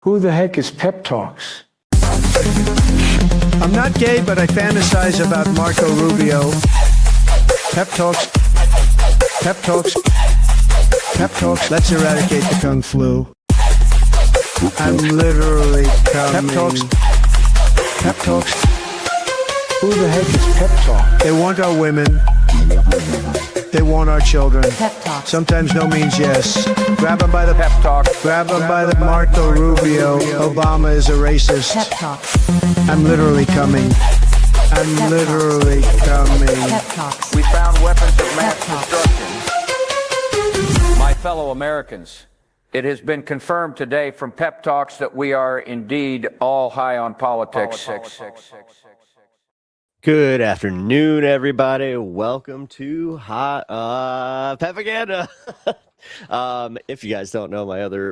Who the heck is Pep Talks? I'm not gay, but I fantasize about Marco Rubio. Pep Talks. Pep Talks. Pep Talks. Let's eradicate the Kung Flu. I'm literally coming. Pep Talks. Pep Talks. Who the heck is Pep Talk? They want our women. They want our children. Pep Talks. Sometimes no means yes. Grab them by the Pep Talk. Grab them by the Marco Rubio. Obama is a racist. Pep Talks. I'm literally coming. I'm Pep literally coming. Pep Talks. We found weapons of mass Pep Talks. destruction. My fellow Americans, it has been confirmed today from Pep Talks that we are indeed all high on politics. Good afternoon, everybody. Welcome to Pepaganda. If you guys don't know,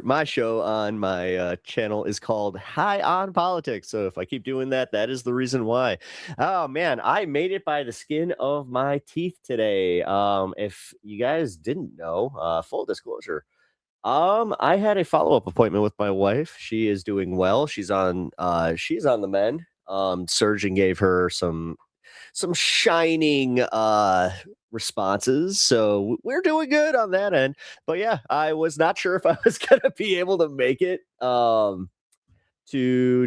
my show on my channel is called High on Politics. So if I keep doing that, that is the reason why. Oh man, I made it by the skin of my teeth today. If you guys didn't know, full disclosure. I had a follow-up appointment with my wife. She is doing well. She's on the mend. Surgeon gave her some shining responses, so we're doing good on that end. But yeah, I was not sure if I was gonna be able to make it to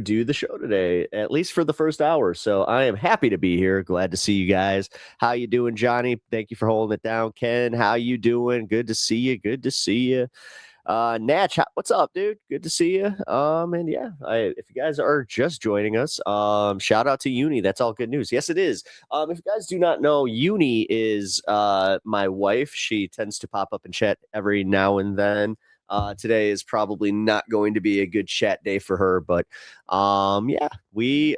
do the show today, at least for the first hour. So I am happy to be here. Glad to see you guys. How you doing, Johnny? Thank you for holding it down. Ken, how you doing? Good to see you. Good to see you. Natch, what's up, dude? Good to see you. And yeah, if you guys are just joining us, shout out to Uni. That's all good news. Yes, it is. If you guys do not know, Uni is my wife. She tends to pop up and chat every now and then. Today is probably not going to be a good chat day for her, but yeah, we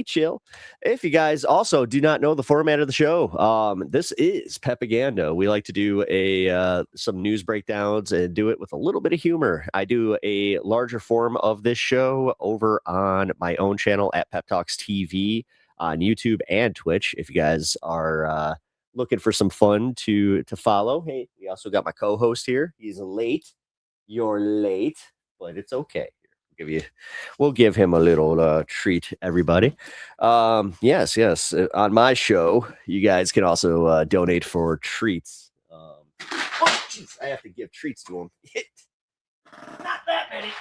chill. If you guys also do not know the format of the show, this is Pepaganda. We like to do some news breakdowns and do it with a little bit of humor. I do a larger form of this show over on my own channel at Pep Talks TV on YouTube and Twitch. If you guys are looking for some fun to follow, hey, we also got my co-host here. He's late. You're late, but it's okay. We'll give him a little treat, everybody. Yes. On my show, you guys can also donate for treats. Oh, jeez, I have to give treats to him. Not that many.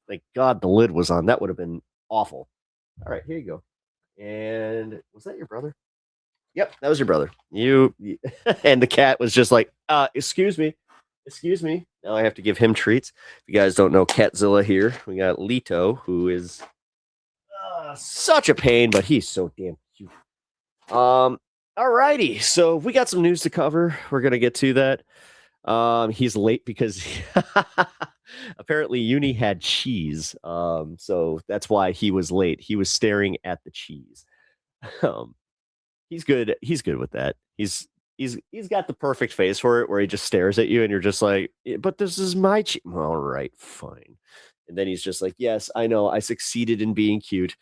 Thank God the lid was on. That would have been awful. All right, here you go. And was that your brother? Yep, that was your brother. You and the cat was just like, excuse me. Now I have to give him treats. If you guys don't know Catzilla here, we got Lito, who is such a pain, but he's so damn cute. Alrighty, so we got some news to cover. We're gonna get to that. He's late because apparently Uni had cheese. So that's why he was late. He was staring at the cheese. He's good. He's good with that. He's got the perfect face for it, where he just stares at you and you're just like, but this is my all right, fine. And then he's just like, yes, I know, I succeeded in being cute.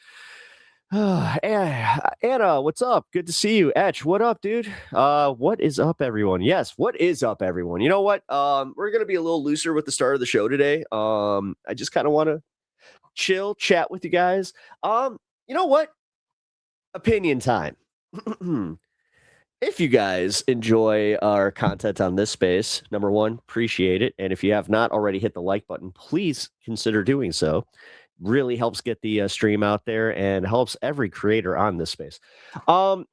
Anna, what's up? Good to see you. Etch, what up, dude? What is up, everyone? Yes, what is up, everyone? You know what? We're gonna be a little looser with the start of the show today. I just kind of want to chill, chat with you guys. You know what? Opinion time. If you guys enjoy our content on this space, number one, appreciate it. And if you have not already hit the like button, please consider doing so. Really helps get the stream out there and helps every creator on this space. So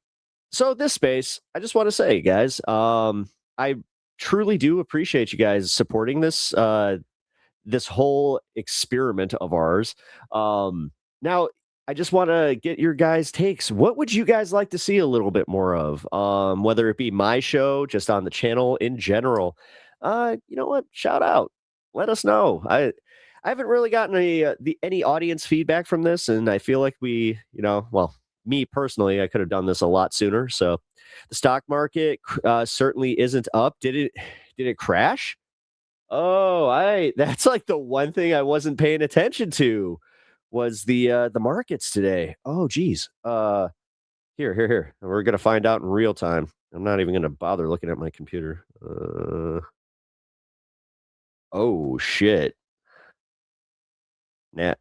this space, I just want to say, guys, I truly do appreciate you guys supporting this this whole experiment of ours. Now, I just want to get your guys' takes. What would you guys like to see a little bit more of? Whether it be my show, just on the channel in general. You know what? Shout out. Let us know. I haven't really gotten any audience feedback from this, and I feel like me personally, I could have done this a lot sooner. So the stock market certainly isn't up. Did it crash? Oh, that's like the one thing I wasn't paying attention to. Was the markets today. Oh, geez. Here. We're going to find out in real time. I'm not even going to bother looking at my computer. Oh, shit.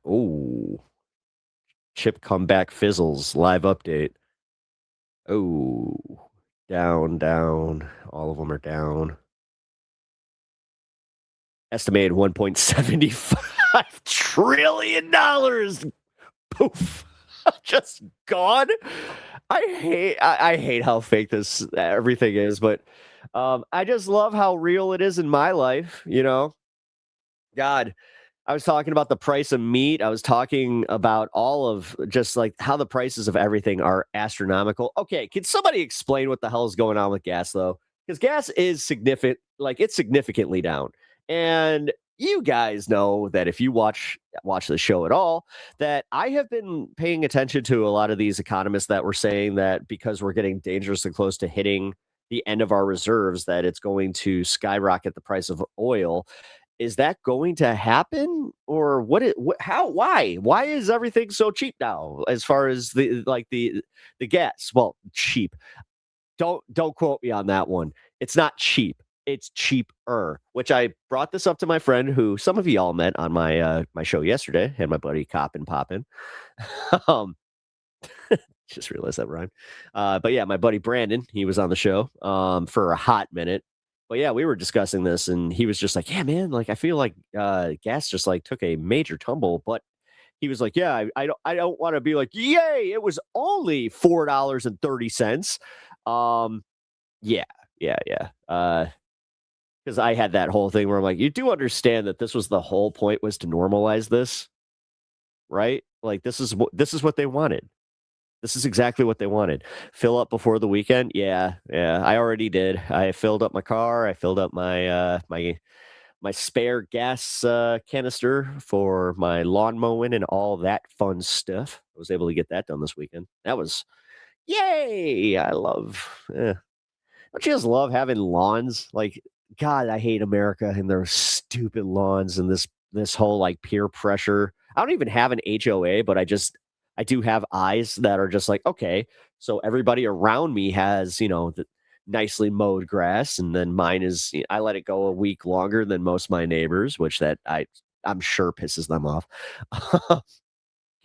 Ooh, chip comeback fizzles live update. Oh, down. All of them are down. Estimated $1.75 trillion. Poof. Just gone. I hate how fake this everything is, but I just love how real it is in my life, you know. God, I was talking about the price of meat. I was talking about all of just like how the prices of everything are astronomical. Okay, can somebody explain what the hell is going on with gas though? Because gas is significant, like it's significantly down. And you guys know that if you watch the show at all, that I have been paying attention to a lot of these economists that were saying that because we're getting dangerously close to hitting the end of our reserves, that it's going to skyrocket the price of oil. Is that going to happen, or how, why is everything so cheap now as far as the gas? Well, cheap. Don't quote me on that one. It's not cheap. It's cheaper, which I brought this up to my friend who some of y'all met on my show yesterday, and my buddy Coppin Poppin. um just realized that rhyme. But yeah, my buddy Brandon, he was on the show for a hot minute. But yeah, we were discussing this, and he was just like, "Yeah, man, like I feel like gas just like took a major tumble." But he was like, "Yeah, I don't want to be like, yay, it was only $4.30." Um, yeah, yeah. Because I had that whole thing where I'm like, you do understand that this was the whole point, was to normalize this, right? Like this is what they wanted. This is exactly what they wanted. Fill up before the weekend. Yeah. I already did. I filled up my car. I filled up my spare gas canister for my lawn mowing and all that fun stuff. I was able to get that done this weekend. That was yay! I love. Don't you just love having lawns? Like, God, I hate America and their stupid lawns and this whole like peer pressure. I don't even have an HOA, but I do have eyes that are just like, okay, so everybody around me has, the nicely mowed grass, and then mine is, I let it go a week longer than most of my neighbors, which that I'm sure pisses them off.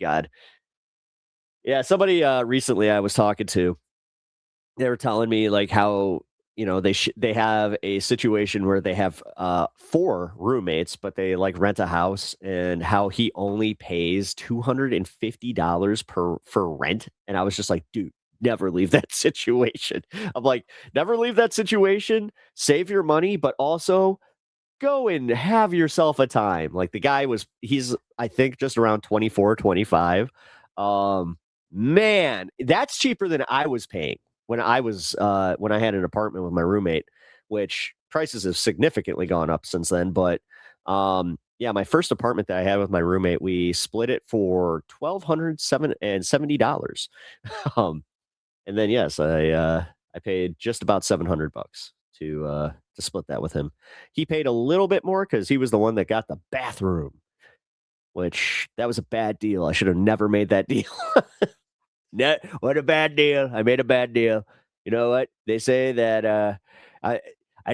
God. Yeah, somebody recently I was talking to, they were telling me like how they have a situation where they have 4 roommates, but they like rent a house, and how he only pays $250 for rent. And I was just like, dude, never leave that situation. I'm like, never leave that situation. Save your money, but also go and have yourself a time. Like he's I think just around 24, 25. Man, that's cheaper than I was paying when I had an apartment with my roommate, which prices have significantly gone up since then. But yeah, my first apartment that I had with my roommate, we split it for $1,270. And then yes, I paid just about $700 to split that with him. He paid a little bit more because he was the one that got the bathroom, which that was a bad deal. I should have never made that deal. What a bad deal. I made a bad deal. You know what? They say that I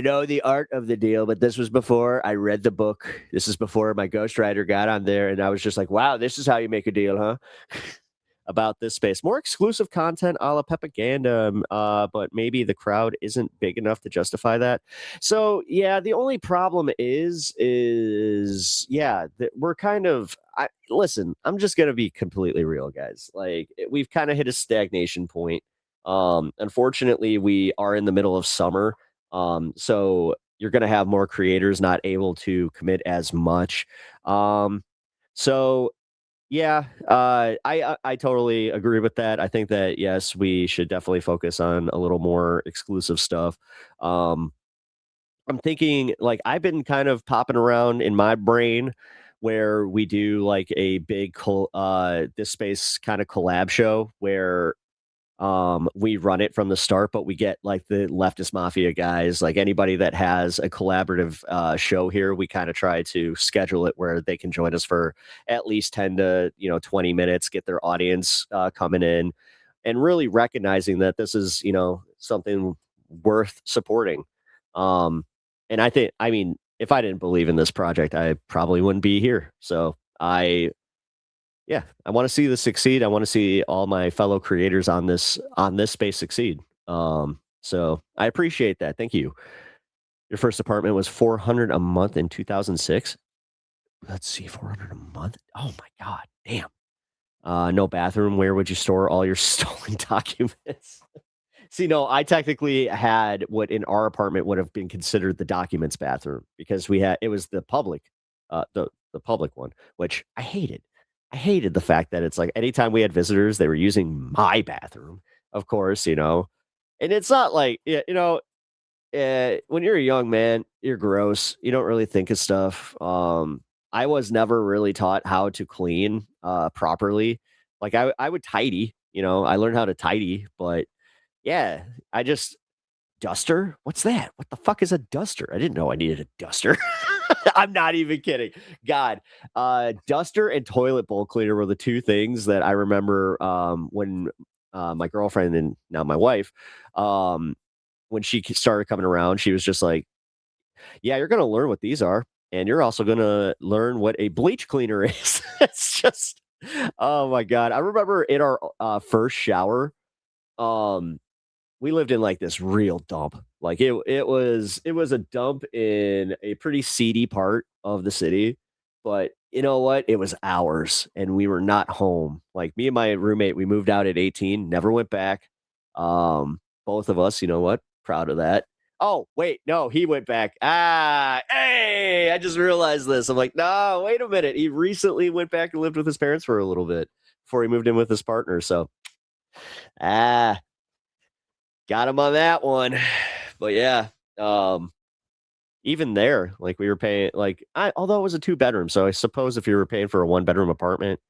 know the art of the deal, but this was before I read the book. This is before my ghostwriter got on there, and I was just like, wow, this is how you make a deal, huh? About this space. More exclusive content a la Pepaganda, but maybe the crowd isn't big enough to justify that. So yeah, the only problem is that we're kind of listen, I'm just gonna be completely real, guys. Like we've kind of hit a stagnation point. Unfortunately, we are in the middle of summer. So you're gonna have more creators not able to commit as much. So yeah, I totally agree with that. I think that yes, we should definitely focus on a little more exclusive stuff. Um, I'm thinking like I've been kind of popping around in my brain where we do like a big this space kind of collab show where we run it from the start, but we get like the leftist mafia guys, like anybody that has a collaborative show here, we kind of try to schedule it where they can join us for at least 10 to 20 minutes, get their audience coming in, and really recognizing that this is something worth supporting. And I mean, if I didn't believe in this project, I probably wouldn't be here. So yeah, I want to see this succeed. I want to see all my fellow creators on this space succeed. So I appreciate that. Thank you. Your first apartment was 400 a month in 2006. Let's see, 400 a month. Oh my god, damn. No bathroom. Where would you store all your stolen documents? See, no, I technically had what in our apartment would have been considered the documents bathroom because it was the public, the public one, which I hated. I hated the fact that it's like anytime we had visitors, they were using my bathroom, of course, and it's not like, when you're a young man, you're gross. You don't really think of stuff. I was never really taught how to clean properly. Like I would tidy, I learned how to tidy, but yeah, I just duster. What's that? What the fuck is a duster? I didn't know I needed a duster. I'm not even kidding. God, duster and toilet bowl cleaner were the two things that I remember when my girlfriend and now my wife, when she started coming around, she was just like, yeah, you're going to learn what these are. And you're also going to learn what a bleach cleaner is. It's just, oh my God. I remember in our first shower, we lived in like this real dump. Like it was a dump in a pretty seedy part of the city, but you know what? It was ours and we were not home. Like me and my roommate, we moved out at 18, never went back. Both of us, you know what? Proud of that. Oh, wait, no, he went back. Hey, I just realized this. I'm like, no, wait a minute. He recently went back and lived with his parents for a little bit before he moved in with his partner. So, got him on that one. But yeah, even there, like we were paying, although it was a 2-bedroom. So I suppose if you were paying for a 1-bedroom apartment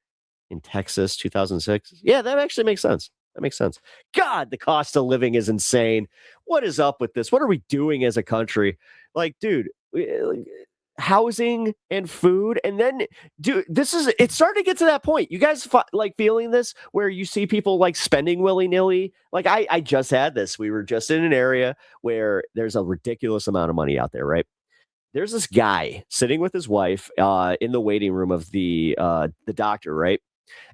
in Texas, 2006, yeah, that actually makes sense. That makes sense. God, the cost of living is insane. What is up with this? What are we doing as a country? Like, dude, housing and food. And then, dude, it's starting to get to that point. You guys feeling this where you see people like spending willy-nilly? Like I just had this. We were just in an area where there's a ridiculous amount of money out there, right? There's this guy sitting with his wife in the waiting room of the doctor, right?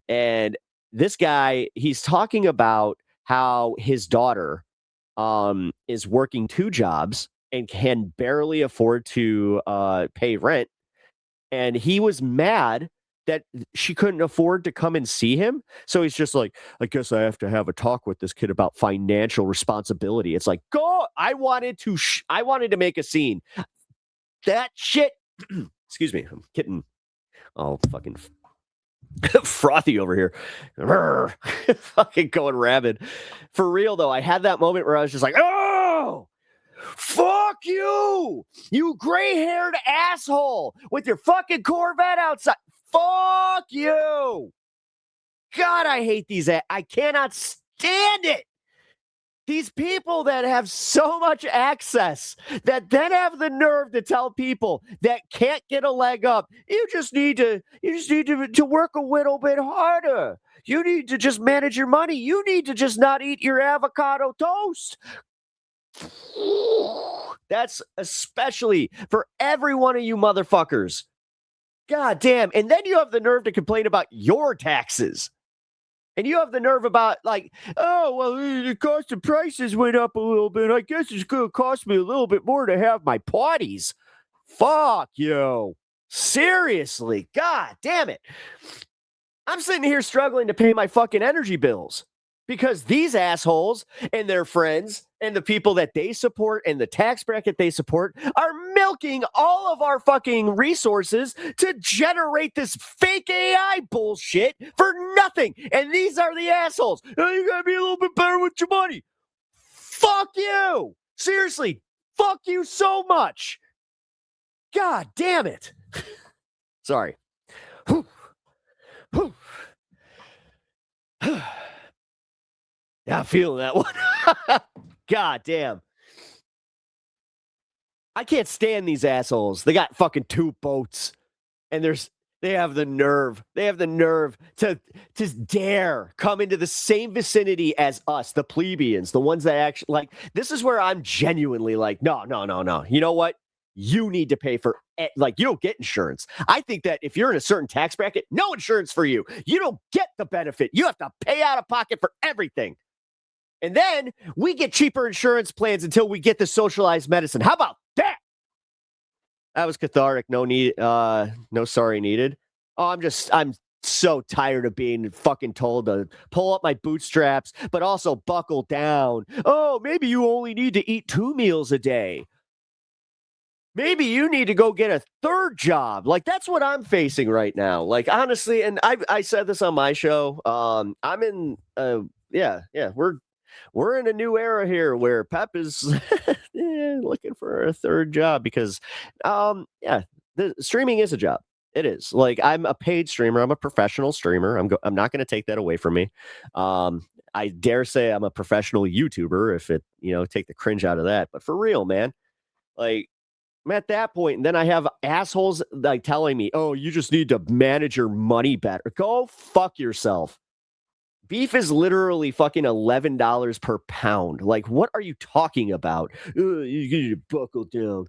And this guy, he's talking about how his daughter is working 2 jobs and can barely afford to pay rent. And he was mad that she couldn't afford to come and see him. So he's just like, I guess I have to have a talk with this kid about financial responsibility. It's like, go. I wanted to make a scene. That shit. Excuse me. I'm getting all fucking frothy over here. Fucking going rabid. For real though, I had that moment where I was just like, oh, fuck you, you gray-haired asshole with your fucking Corvette outside. Fuck you. God, I hate these. I cannot stand it. These people that have so much access that then have the nerve to tell people that can't get a leg up, you just need to work a little bit harder. You need to just manage your money. You need to just not eat your avocado toast. That's especially for every one of you motherfuckers. God damn. And then you have the nerve to complain about your taxes. And you have the nerve about like, oh, well, the cost of prices went up a little bit. I guess it's going to cost me a little bit more to have my parties. Fuck you. Seriously. God damn it. I'm sitting here struggling to pay my fucking energy bills because these assholes and their friends and the people that they support and the tax bracket they support are milking all of our fucking resources to generate this fake AI bullshit for nothing. And these are the assholes. Oh, you gotta be a little bit better with your money. Fuck you. Seriously. Fuck you so much. God damn it. Sorry. Whew. Whew. Yeah, I'm feeling that one. God damn. I can't stand these assholes. They got fucking 2 boats. And they have the nerve. They have the nerve to dare come into the same vicinity as us, the plebeians, the ones that actually like, this is where I'm genuinely like, no. You know what? you need to pay for, like, you don't get insurance. I think that if you're in a certain tax bracket, no insurance for you. You don't get the benefit. You have to pay out of pocket for everything. And then we get cheaper insurance plans until we get the socialized medicine. How about that? That was cathartic. No sorry needed. Oh, I'm so tired of being fucking told to pull up my bootstraps, but also buckle down. Oh, maybe you only need to eat 2 meals a day. Maybe you need to go get a third job. Like, that's what I'm facing right now. Like, honestly, and I said this on my show. I'm in, we're in a new era here where Pep is looking for a third job because, the streaming is a job. It is. Like, I'm a paid streamer. I'm a professional streamer. I'm not going to take that away from me. I dare say I'm a professional YouTuber if it, take the cringe out of that. But for real, man, like, I'm at that point, and then I have assholes like telling me, "Oh, you just need to manage your money better." Go fuck yourself. Beef is literally fucking $11 per pound. Like, what are you talking about? You need to buckle down.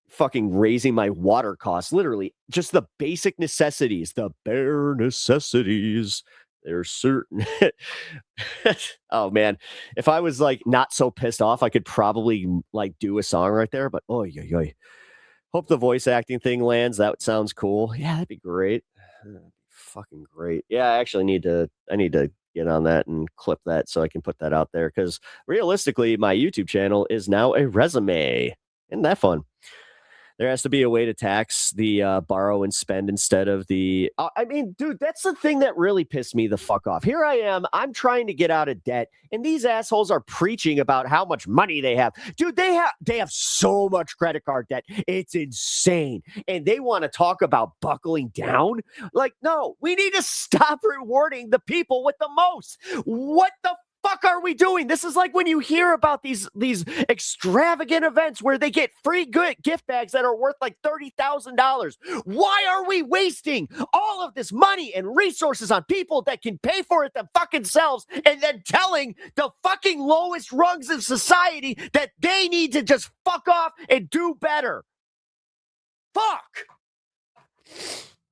Fucking raising my water costs. Literally, just the basic necessities, the bare necessities. There's certain. Oh man, if I was like not so pissed off, I could probably like do a song right there. But hope the voice acting thing lands. That sounds cool. Yeah, that'd be great. Fucking great. Yeah, I actually need to get on that and clip that so I can put that out there because realistically, my YouTube channel is now a resume. Isn't that fun? There has to be a way to tax the borrow and spend instead of the... I mean, dude, that's the thing that really pissed me the fuck off. Here I am. I'm trying to get out of debt, and these assholes are preaching about how much money they have. Dude, they have so much credit card debt. It's insane. And they want to talk about buckling down? Like, no, we need to stop rewarding the people with the most. What the fuck are we doing? This is like when you hear about these extravagant events where they get free gift bags that are worth like $30,000. Why are we wasting all of this money and resources on people that can pay for it them fucking selves and then telling the fucking lowest rungs of society that they need to just fuck off and do better? Fuck.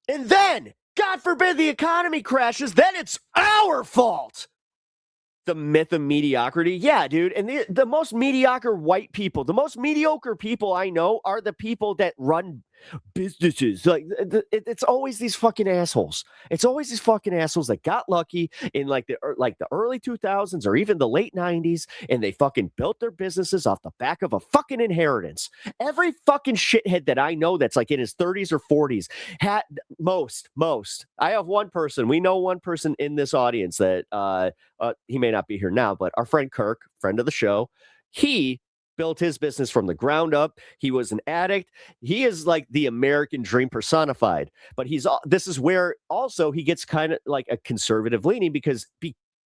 And then, God forbid the economy crashes, then it's our fault. The myth of mediocrity. Yeah, dude. And the most mediocre white people, the most mediocre people I know are the people that run businesses. Like, it's always these fucking assholes. It's always these fucking assholes that got lucky in like the early 2000s or even the late 90s, and they fucking built their businesses off the back of a fucking inheritance. Every fucking shithead that I know that's like in his 30s or 40s had most. I have one person. We know one person in this audience that he may not be here now, but our friend Kirk, friend of the show, he built his business from the ground up. He was an addict. He is like the American dream personified, but this is where also he gets kind of like a conservative leaning because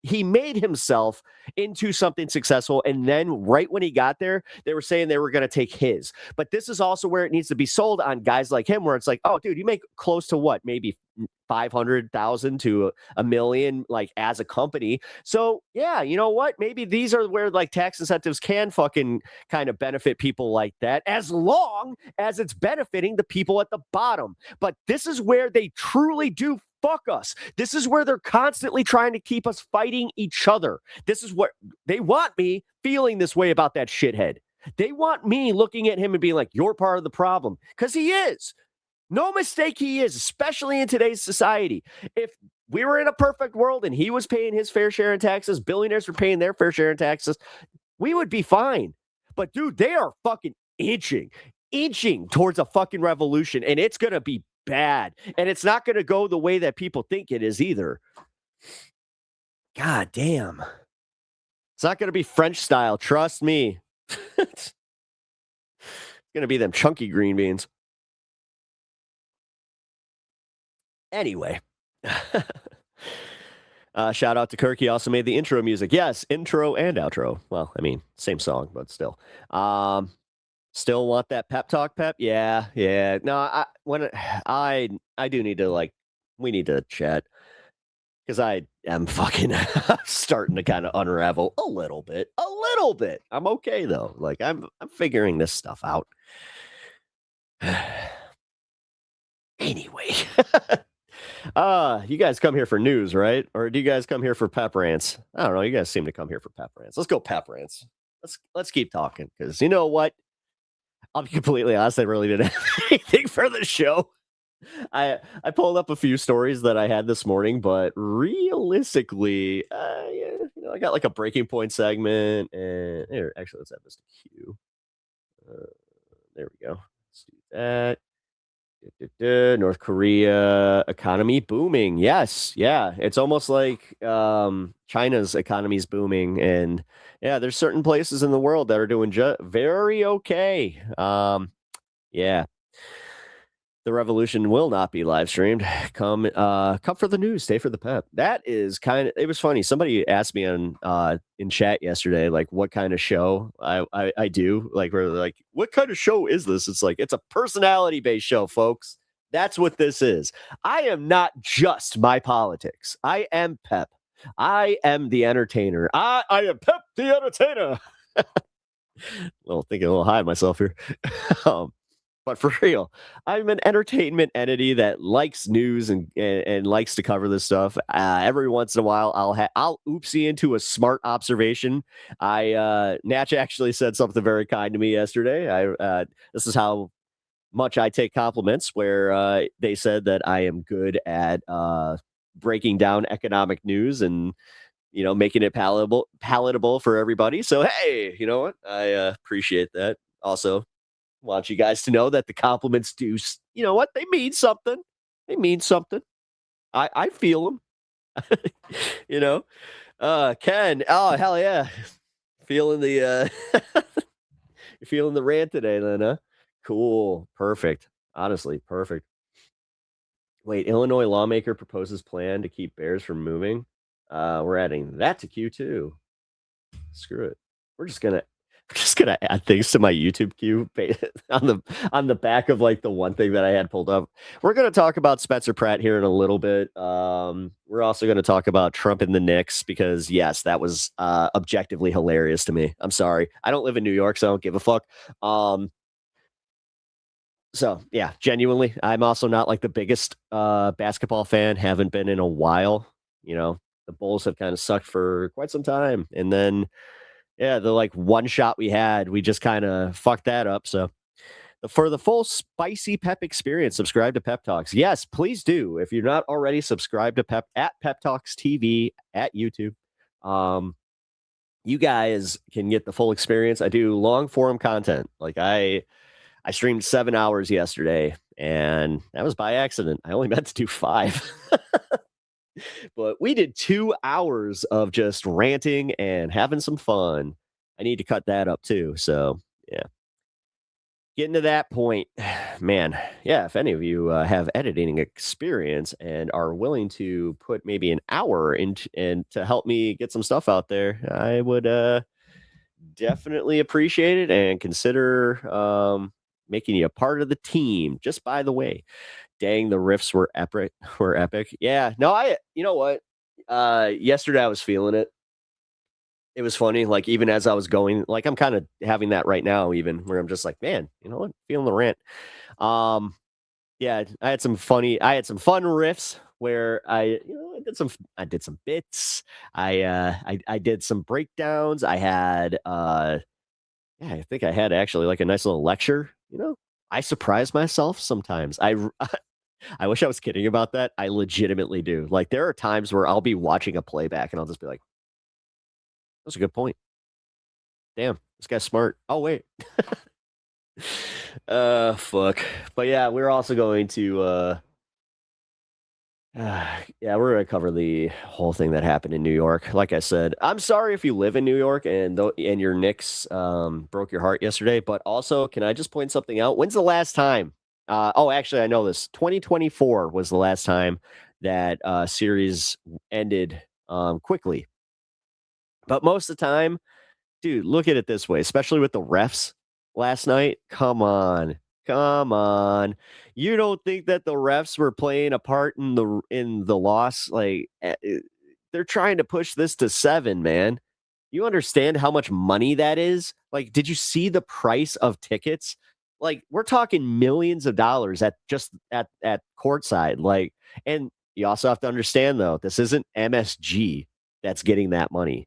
he made himself into something successful. And then right when he got there, they were saying they were going to take his. But this is also where it needs to be sold on guys like him, where it's like, oh, dude, you make close to what? Maybe 500,000 to $1 million, like as a company. So yeah, you know what? Maybe these are where like tax incentives can fucking kind of benefit people like that, as long as it's benefiting the people at the bottom. But this is where they truly do fuck us. This is where they're constantly trying to keep us fighting each other. This is what they want me feeling this way about that shithead. They want me looking at him and being like, you're part of the problem. Because he is. No mistake, he is, especially in today's society. If we were in a perfect world and he was paying his fair share in taxes, billionaires were paying their fair share in taxes, we would be fine. But dude, they are fucking inching towards a fucking revolution, and it's going to be bad. And it's not going to go the way that people think it is either. God damn. It's not going to be French style. Trust me. It's going to be them chunky green beans. Anyway. Shout out to Kirk. He also made the intro music. Yes, intro and outro. Well, I mean, same song, but still. Still want that pep talk, Pep? Yeah. No, I do need to we need to chat because I am fucking starting to kind of unravel a little bit. I'm okay though. Like I'm figuring this stuff out. Anyway, you guys come here for news, right? Or do you guys come here for pep rants? I don't know. You guys seem to come here for pep rants. Let's go pep rants. Let's keep talking because you know what? I'll be completely honest. I really didn't have anything for the show. I pulled up a few stories that I had this morning, but realistically, I got like a breaking point segment, and here, actually, let's add this to queue. There we go. Let's do that. North Korea economy booming. Yes, yeah, it's almost like China's economy is booming, and yeah, there's certain places in the world that are doing very okay. Yeah. The revolution will not be live streamed. Come for the news. Stay for the pep. That is it was funny. Somebody asked me in chat yesterday, like, what kind of show I do. Like, we're like, what kind of show is this? It's like, it's a personality based show, folks. That's what this is. I am not just my politics. I am Pep. I am the entertainer. I am Pep the entertainer. Thinking a little high myself here. But for real, I'm an entertainment entity that likes news and likes to cover this stuff. Every once in a while, I'll oopsie into a smart observation. Natch actually said something very kind to me yesterday. This is how much I take compliments, where they said that I am good at breaking down economic news and making it palatable for everybody. So hey, you know what? I appreciate that. Also, want you guys to know that the compliments do, they mean something. They mean something. I feel them. Ken, oh, hell yeah. Feeling the, you're feeling the rant today, then, huh? Cool. Perfect. Honestly, perfect. Wait, Illinois lawmaker proposes plan to keep bears from moving. We're adding that to Q2. Screw it. We're just gonna add things to my YouTube queue on the back of like the one thing that I had pulled up. We're gonna talk about Spencer Pratt here in a little bit. We're also gonna talk about Trump and the Knicks because yes, that was objectively hilarious to me. I'm sorry, I don't live in New York, so I don't give a fuck. So yeah, genuinely, I'm also not like the biggest basketball fan. Haven't been in a while. The Bulls have kind of sucked for quite some time, and then. Yeah, the like one shot we had, we just kind of fucked that up. So for the full spicy Pep experience, subscribe to Pep Talks. Yes, please do. If you're not already subscribed to Pep Talks TV at YouTube, you guys can get the full experience. I do long form content. Like I streamed 7 hours yesterday, and that was by accident. I only meant to do 5. But we did 2 hours of just ranting and having some fun. I need to cut that up too. So yeah, getting to that point, man. Yeah, if any of you have editing experience and are willing to put maybe an hour into and to help me get some stuff out there, I would definitely appreciate it and consider making you a part of the team. Just by the way. Dang, the riffs were epic. Yeah, no, you know what? Yesterday I was feeling it. It was funny. Like, even as I was going, like, I'm kind of having that right now, even where I'm just like, man, you know what? Feeling the rant. Yeah, I had some fun riffs where I did some bits. I did some breakdowns. I had, I think I had actually like a nice little lecture, I surprise myself sometimes. I wish I was kidding about that. I legitimately do. Like, there are times where I'll be watching a playback and I'll just be like, that's a good point. Damn, this guy's smart. Oh, wait. Fuck. But yeah, we're also going to, we're going to cover the whole thing that happened in New York. Like I said, I'm sorry if you live in New York and your Knicks broke your heart yesterday. But also, can I just point something out? When's the last time? Actually, I know this. 2024 was the last time that series ended quickly. But most of the time, dude, look at it this way, especially with the refs last night. Come on. You don't think that the refs were playing a part in the loss? Like, they're trying to push this to 7, man. You understand how much money that is? Like, did you see the price of tickets? Like, we're talking millions of dollars at courtside. Like, and you also have to understand though, this isn't MSG that's getting that money.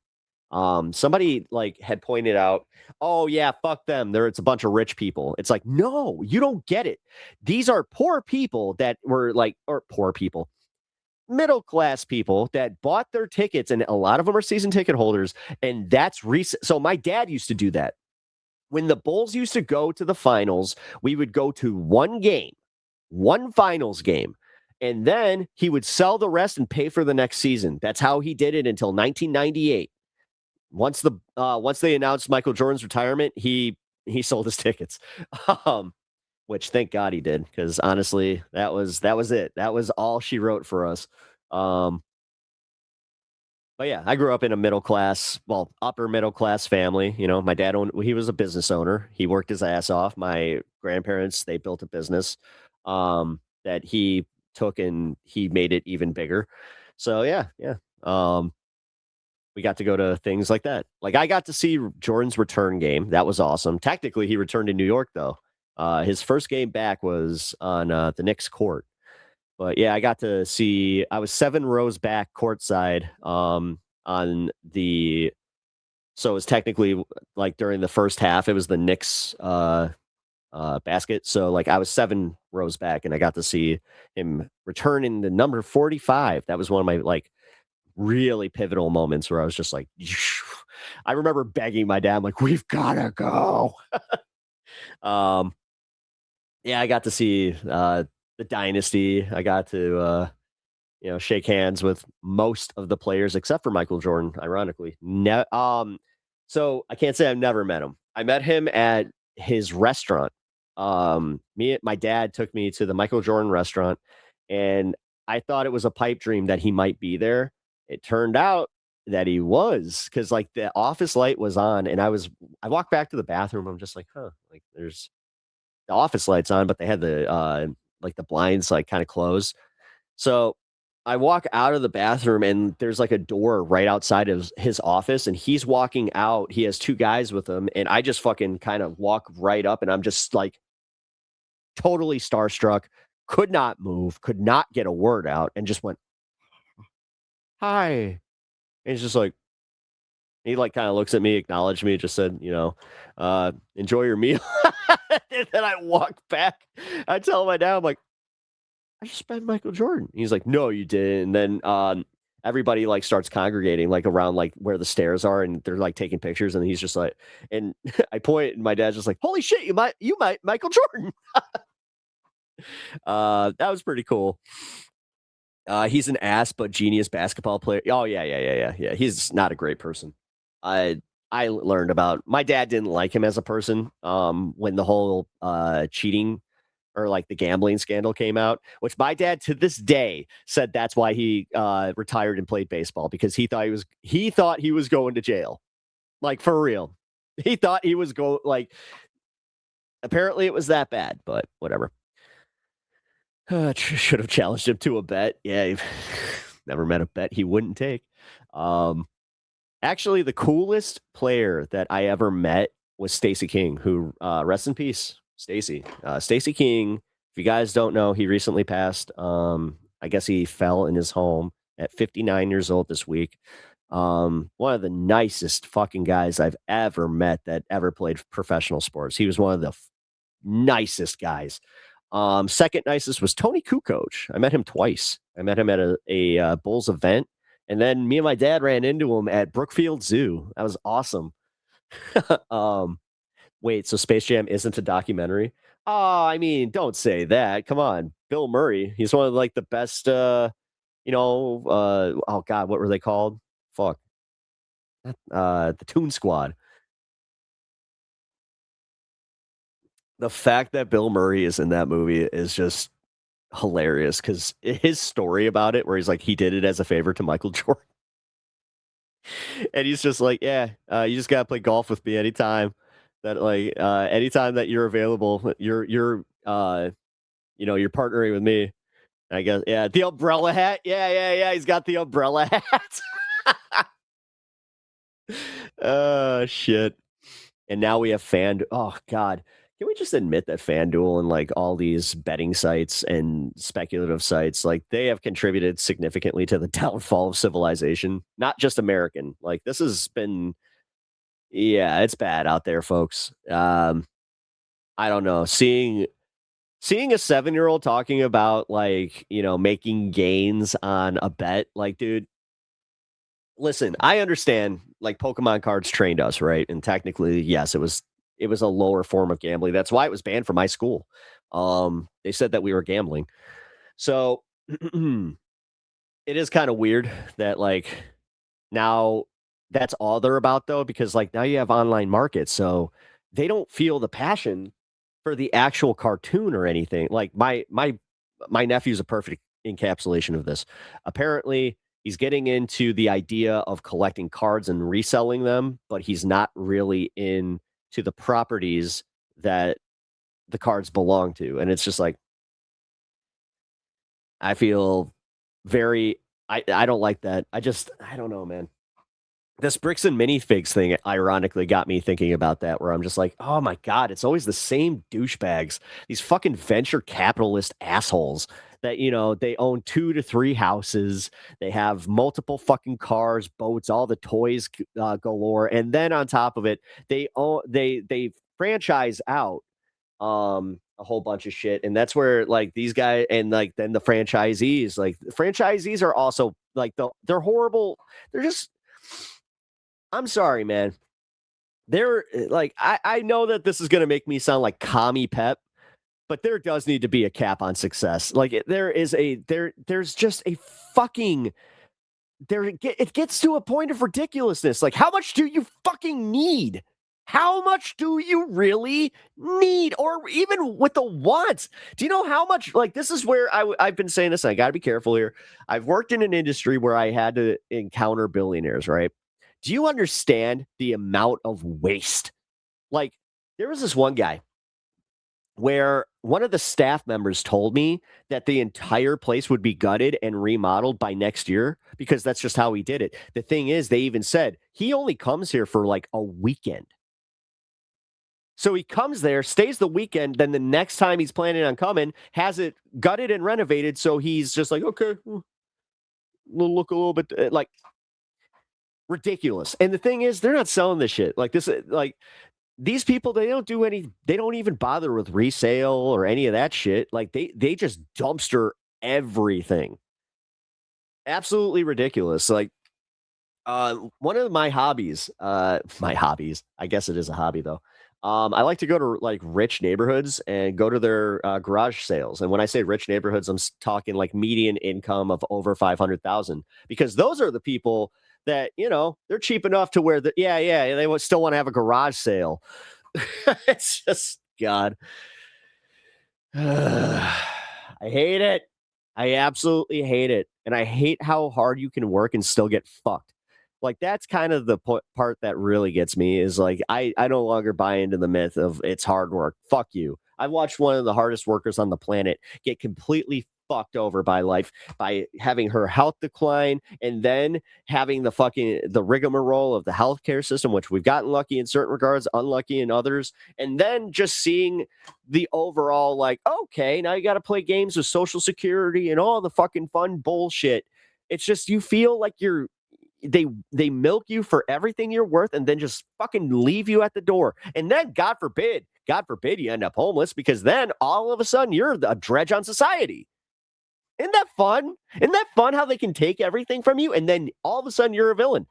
Somebody like had pointed out, oh yeah, fuck them. It's a bunch of rich people. It's like, no, you don't get it. These are poor people that were like, or poor people, middle class people that bought their tickets, and a lot of them are season ticket holders. And that's recent. So my dad used to do that. When the Bulls used to go to the finals, we would go to one game, one finals game, and then he would sell the rest and pay for the next season. That's how he did it until 1998. Once they announced Michael Jordan's retirement, he sold his tickets. Which thank God he did, because honestly, that was it. That was all she wrote for us. But yeah, I grew up in a upper middle class family. You know, my dad he was a business owner. He worked his ass off. My grandparents, they built a business that he took and he made it even bigger. So yeah. We got to go to things like that. Like, I got to see Jordan's return game. That was awesome. Technically, he returned to New York though. His first game back was on the Knicks court. But yeah, I got to see. I was 7 rows back courtside. So it was technically like during the first half, it was the Knicks basket. So like I was 7 rows back, and I got to see him return in the number 45. That was one of my like really pivotal moments where I was just like, I remember begging my dad, I'm like, we've got to go. Yeah, I got to see the dynasty. I got to shake hands with most of the players except for Michael Jordan, ironically. So I can't say I've never met him. I met him at his restaurant. My dad took me to the Michael Jordan restaurant, and I thought it was a pipe dream that he might be there. It turned out that he was, because like the office light was on, and I walked back to the bathroom. I'm just like, like there's the office lights on, but they had the like the blinds like kind of closed. So I walk out of the bathroom, and there's like a door right outside of his office, and he's walking out. He has 2 guys with him, and I just fucking kind of walk right up, and I'm just like totally starstruck, could not move, could not get a word out, and just went, hi. And he's just like, he like kind of looks at me, acknowledged me, just said, enjoy your meal. And then I walk back. I tell my dad, I'm like, I just met Michael Jordan. He's like, no, you didn't. And then everybody like starts congregating like around like where the stairs are, and they're like taking pictures. And he's just like, and I point, and my dad's just like, holy shit, you might Michael Jordan. That was pretty cool. He's an ass but genius basketball player. Oh yeah. He's not a great person. I learned about, my dad didn't like him as a person when the whole cheating or like the gambling scandal came out, which my dad to this day said that's why he retired and played baseball, because he thought he was going to jail. Like, for real. He thought he was apparently it was that bad, but whatever. Should have challenged him to a bet. Yeah, never met a bet he wouldn't take. Actually, the coolest player that I ever met was Stacey King, who rest in peace, Stacey. Stacey King, if you guys don't know, he recently passed. I guess he fell in his home at 59 years old this week. One of the nicest fucking guys I've ever met that ever played professional sports. He was one of the nicest guys. Second nicest was Tony Kukoc. I met him twice. I met him at a Bulls event, and then me and my dad ran into him at Brookfield Zoo. That was awesome. Wait, so Space Jam isn't a documentary? Oh, I mean, don't say that. Come on. Bill Murray. He's one of like the best, oh God, what were they called? Fuck. The Toon Squad. The fact that Bill Murray is in that movie is just hilarious, because his story about it, where he's like, he did it as a favor to Michael Jordan. And he's just like, yeah, you just gotta play golf with me anytime anytime that you're available, you're partnering with me. I guess, yeah, the umbrella hat. Yeah. He's got the umbrella hat. Oh shit. And now we have oh God. can we just admit that FanDuel and like all these betting sites and speculative sites, like they have contributed significantly to the downfall of civilization, not just American. Like this has been, yeah, it's bad out there, folks. I don't know. Seeing a 7-year-old talking about like, making gains on a bet, like, dude, listen, I understand like Pokemon cards trained us, right? And technically, yes, it was a lower form of gambling. That's why it was banned from my school. They said that we were gambling. So it is kind of weird that like now that's all they're about though, because like now you have online markets, so they don't feel the passion for the actual cartoon or anything. Like my nephew's a perfect encapsulation of this. Apparently, he's getting into the idea of collecting cards and reselling them, but he's not really into the properties that the cards belong to. And it's just like I feel very I don't like that. I don't know, man. This bricks and minifigs thing ironically got me thinking about that, where I'm just like, oh my God, it's always the same douchebags, these fucking venture capitalist assholes that, they own 2 to 3 houses. They have multiple fucking cars, boats, all the toys galore. And then on top of it, they franchise out a whole bunch of shit. And that's where like these guys and like then the franchisees are also like they're horrible. They're just, I'm sorry, man. They're like, I know that this is going to make me sound like commie Pep, but there does need to be a cap on success. Like there's just a fucking, it gets to a point of ridiculousness. Like how much do you fucking need? How much do you really need? Or even with the wants? Do you know how much, like, this is where I've been saying this, and I got to be careful here. I've worked in an industry where I had to encounter billionaires, right? Do you understand the amount of waste? Like, there was this one guy where one of the staff members told me that the entire place would be gutted and remodeled by next year because that's just how he did it. The thing is, they even said he only comes here for like a weekend. So he comes there, stays the weekend, then the next time he's planning on coming, has it gutted and renovated. So he's just like, okay, we'll look a little bit like ridiculous. And the thing is, they're not selling this shit. Like this, like these people, they don't even bother with resale or any of that shit. Like they just dumpster everything. Absolutely ridiculous. Like one of my hobbies, I guess it is a hobby though. I like to go to like rich neighborhoods and go to their garage sales. And when I say rich neighborhoods, I'm talking like median income of over 500,000, because those are the people that, they're cheap enough to where they would still want to have a garage sale. It's just, God, I hate it. I absolutely hate it. And I hate how hard you can work and still get fucked. Like, that's kind of the part that really gets me is like, I no longer buy into the myth of it's hard work. Fuck you. I've watched one of the hardest workers on the planet get completely fucked over by life by having her health decline and then having the rigmarole of the healthcare system, which we've gotten lucky in certain regards, unlucky in others. And then just seeing the overall, like, okay, now you got to play games with Social Security and all the fucking fun bullshit. It's just, you feel like they milk you for everything you're worth and then just fucking leave you at the door. And then God forbid you end up homeless, because then all of a sudden you're a dredge on society. Isn't that fun? Isn't that fun how they can take everything from you and then all of a sudden you're a villain?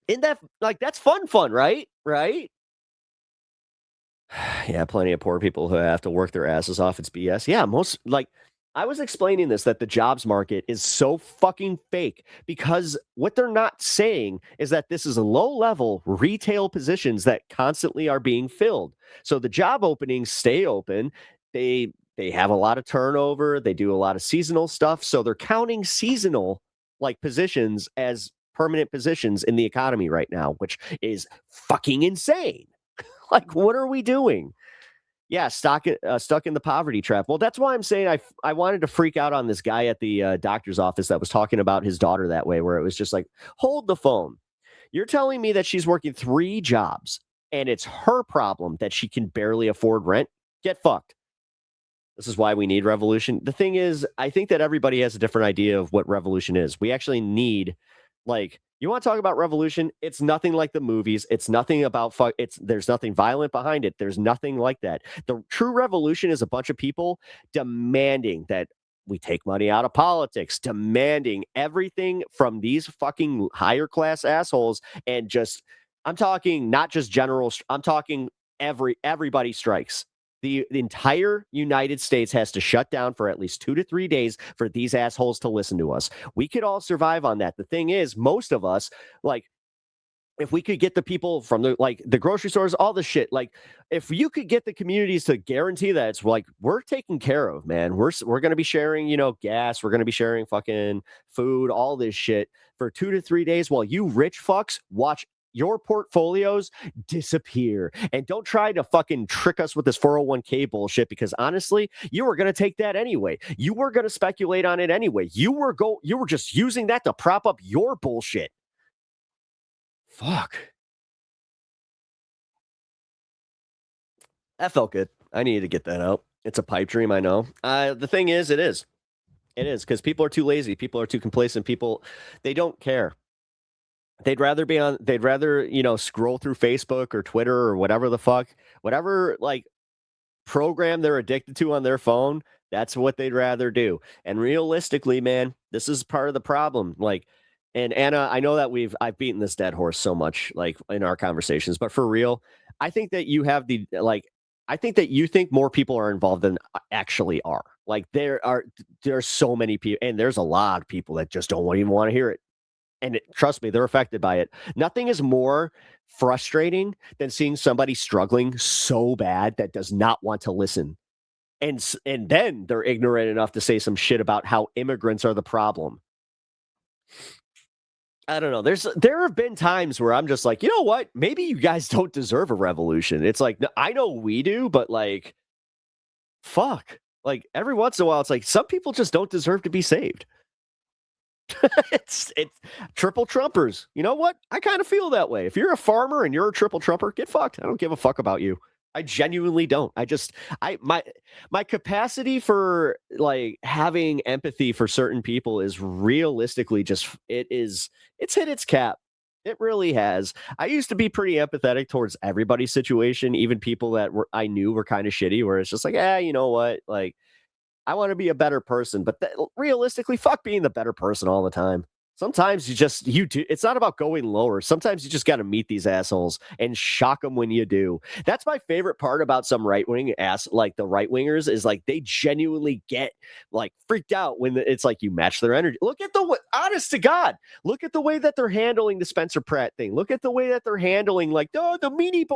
Isn't that like, that's fun, right? Right? Yeah, plenty of poor people who have to work their asses off. It's BS. Yeah, I was explaining this, that the jobs market is so fucking fake, because what they're not saying is that this is low-level retail positions that constantly are being filled. So the job openings stay open. They have a lot of turnover. They do a lot of seasonal stuff. So they're counting seasonal like positions as permanent positions in the economy right now, which is fucking insane. Like, what are we doing? Yeah, stuck in the poverty trap. Well, that's why I'm saying I wanted to freak out on this guy at the doctor's office that was talking about his daughter that way, where it was just like, hold the phone. You're telling me that she's working 3 jobs and it's her problem that she can barely afford rent, get fucked. This is why we need revolution. The thing is, I think that everybody has a different idea of what revolution is. We actually need, like, you want to talk about revolution? It's nothing like the movies. It's nothing about there's nothing violent behind it. There's nothing like that. The true revolution is a bunch of people demanding that we take money out of politics, demanding everything from these fucking higher class assholes, and just, I'm talking not just general, I'm talking everybody strikes. The entire United States has to shut down for at least 2 to 3 days for these assholes to listen to us. We could all survive on that. The thing is, most of us, like, if we could get the people from the grocery stores, all the shit, like, if you could get the communities to guarantee that it's like, we're taken care of, man. We're going to be sharing, gas. We're going to be sharing fucking food, all this shit for 2 to 3 days while you rich fucks watch your portfolios disappear. And don't try to fucking trick us with this 401k bullshit, because honestly, you were going to take that anyway. You were going to speculate on it anyway. You were just using that to prop up your bullshit. Fuck. That felt good. I needed to get that out. It's a pipe dream, I know. The thing is, it is because people are too lazy. People are too complacent. People, they don't care. They'd rather scroll through Facebook or Twitter or whatever the fuck, whatever like program they're addicted to on their phone. That's what they'd rather do. And realistically, man, this is part of the problem. Like, and Anna, I know that I've beaten this dead horse so much, like in our conversations, but for real, I think that you have I think that you think more people are involved than actually are. Like, there are so many people, and there's a lot of people that just don't even want to hear it. And trust me, they're affected by it. Nothing is more frustrating than seeing somebody struggling so bad that does not want to listen. And then they're ignorant enough to say some shit about how immigrants are the problem. I don't know. There have been times where I'm just like, you know what? Maybe you guys don't deserve a revolution. It's like, I know we do, but like, fuck. Like, every once in a while, it's like, some people just don't deserve to be saved. It's triple trumpers. You know what? I kind of feel that way. If you're a farmer and you're a triple trumper, get fucked. I don't give a fuck about you. I genuinely don't. My capacity for like having empathy for certain people is realistically it's hit its cap. It really has. I used to be pretty empathetic towards everybody's situation, even people that I knew were kind of shitty, where it's just like, you know what? Like, I want to be a better person, but realistically, fuck being the better person all the time. Sometimes you do. It's not about going lower. Sometimes you just got to meet these assholes and shock them when you do. That's my favorite part about some right-wing like the right-wingers, is like they genuinely get like freaked out when it's like you match their energy. Look at honest to God, look at the way that they're handling the Spencer Pratt thing. Look at the way that they're handling the Meanie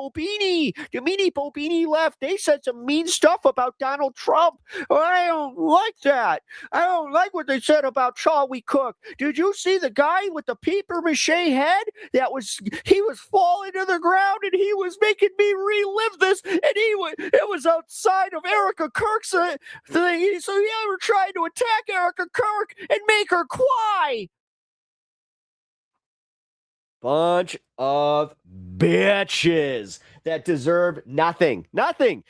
Bobini left. They said some mean stuff about Donald Trump. I don't like that. I don't like what they said about Charlie Cook. Did you see the guy with the paper mache head he was falling to the ground, and he was making me relive this, and it was outside of Erica Kirk's thing, so he ever tried to attack Erica Kirk and make her cry. Bunch of bitches that deserve nothing. Listen,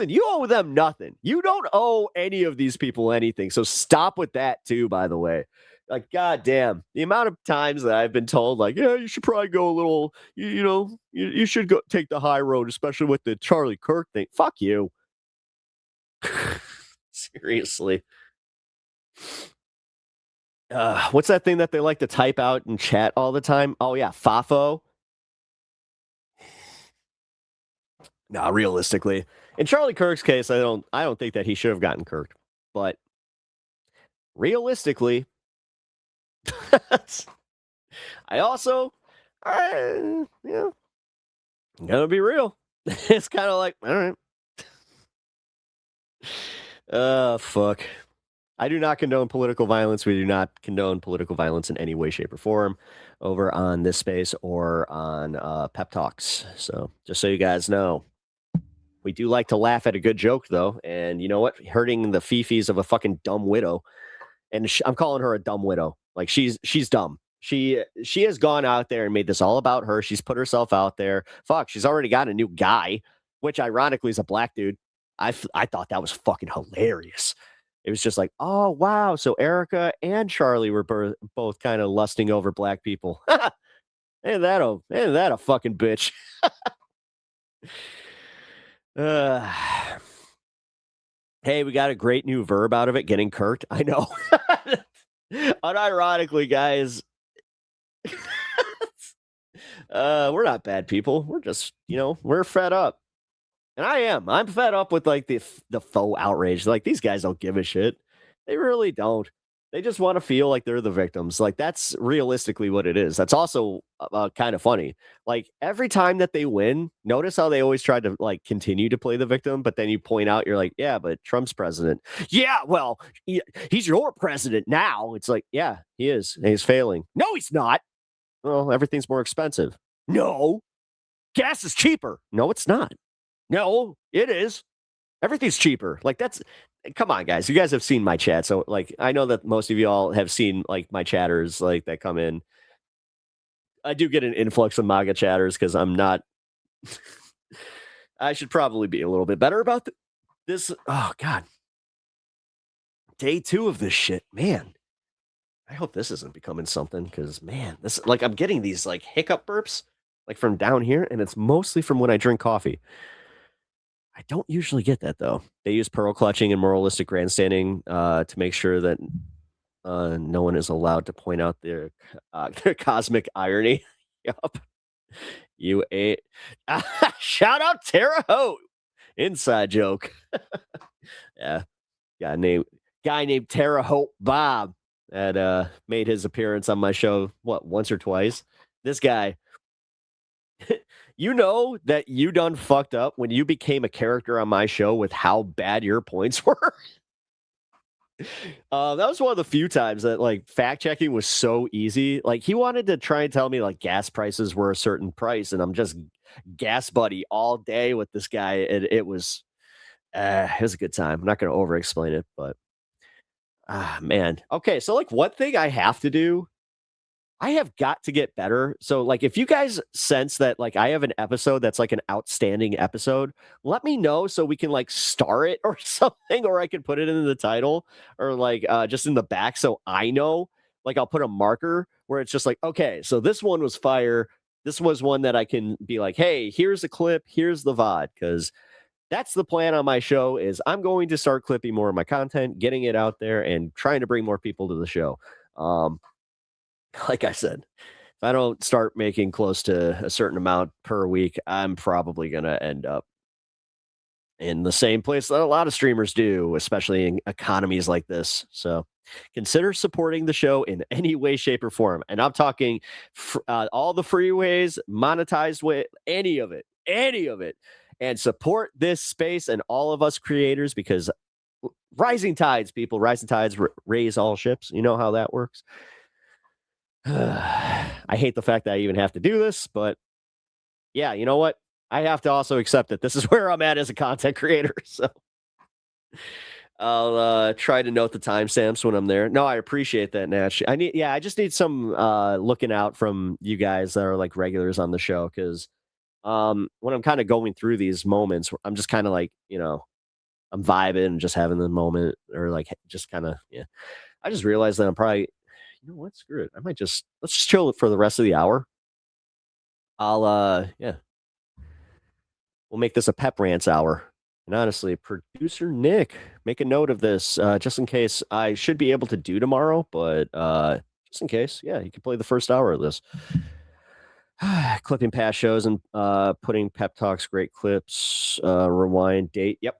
you owe them nothing. You don't owe any of these people anything. So stop with that too, by the way. Like, goddamn, the amount of times that I've been told, like, yeah, you should probably go a little, you should go take the high road, especially with the Charlie Kirk thing. Fuck you. Seriously. What's that thing that they like to type out in chat all the time? Oh yeah, FAFO. No, realistically, in Charlie Kirk's case, I don't think that he should have gotten Kirk, but realistically, I'm gonna be real. It's kind of like, all right. Fuck. I do not condone political violence. We do not condone political violence in any way, shape, or form over on this space or on Pep Talks. So just so you guys know, we do like to laugh at a good joke, though. And you know what? Hurting the fifis of a fucking dumb widow. And I'm calling her a dumb widow. Like, she's dumb. She has gone out there and made this all about her. She's put herself out there. Fuck, she's already got a new guy, which ironically is a black dude. I thought that was fucking hilarious. It was just like, oh wow, so Erica and Charlie were both kind of lusting over black people. Ain't that a fucking bitch. uh, hey, we got a great new verb out of it, getting kirked. I know. Unironically, guys, we're not bad people. We're just, we're fed up. And I'm fed up with like the faux outrage. Like, these guys don't give a shit. They really don't. They just want to feel like they're the victims. Like, that's realistically what it is. That's also kind of funny. Like, every time that they win, notice how they always try to like continue to play the victim, but then you point out, you're like, yeah, but Trump's president. Yeah, well, he's your president now. It's like, yeah, he is. And he's failing. No, he's not. Well, everything's more expensive. No, gas is cheaper. No, it's not. No, it is. Everything's cheaper. Like, come on, guys. You guys have seen my chat. So, like, I know that most of you all have seen, like, my chatters, like, that come in. I do get an influx of MAGA chatters because I'm not. I should probably be a little bit better about this. Oh, God. Day 2 of this shit. Man, I hope this isn't becoming something because, man, this, like, I'm getting these, like, hiccup burps, like, from down here, and it's mostly from when I drink coffee. I don't usually get that, though. They use pearl clutching and moralistic grandstanding to make sure that no one is allowed to point out their cosmic irony. Yup. You ate. Shout out Terre Haute. Inside joke. Yeah. Guy named Terre Haute Bob that made his appearance on my show, once or twice? This guy. You know that you done fucked up when you became a character on my show with how bad your points were. That was one of the few times that like fact checking was so easy. Like, he wanted to try and tell me like gas prices were a certain price, and I'm just gas buddy all day with this guy. It was a good time. I'm not going to over explain it, but man. Okay, so like one thing I have to do. I have got to get better. So, like, if you guys sense that, like, I have an episode that's, like, an outstanding episode, let me know so we can, like, star it or something, or I can put it in the title or, like, just in the back so I know. Like, I'll put a marker where it's just like, okay, so this one was fire. This was one that I can be like, hey, here's a clip. Here's the VOD. Because that's the plan on my show is I'm going to start clipping more of my content, getting it out there, and trying to bring more people to the show. Like I said, if I don't start making close to a certain amount per week, I'm probably going to end up in the same place that a lot of streamers do, especially in economies like this. So consider supporting the show in any way, shape, or form. And I'm talking all the free ways, monetized way, any of it. And support this space and all of us creators, because rising tides raise all ships. You know how that works. I hate the fact that I even have to do this, but yeah, you know what? I have to also accept that this is where I'm at as a content creator. So I'll try to note the timestamps when I'm there. No, I appreciate that, Natch. I just need some looking out from you guys that are like regulars on the show, because when I'm kind of going through these moments, I'm just kind of like, I'm vibing and just having the moment, or like just kind of, yeah. I just realized that I'm probably, you know what? Screw it. Let's just chill for the rest of the hour. We'll make this a pep rants hour. And honestly, producer Nick, make a note of this, just in case. I should be able to do tomorrow, but just in case, yeah, you can play the first hour of this. Clipping past shows and putting Pep Talks, great clips, rewind, date. Yep.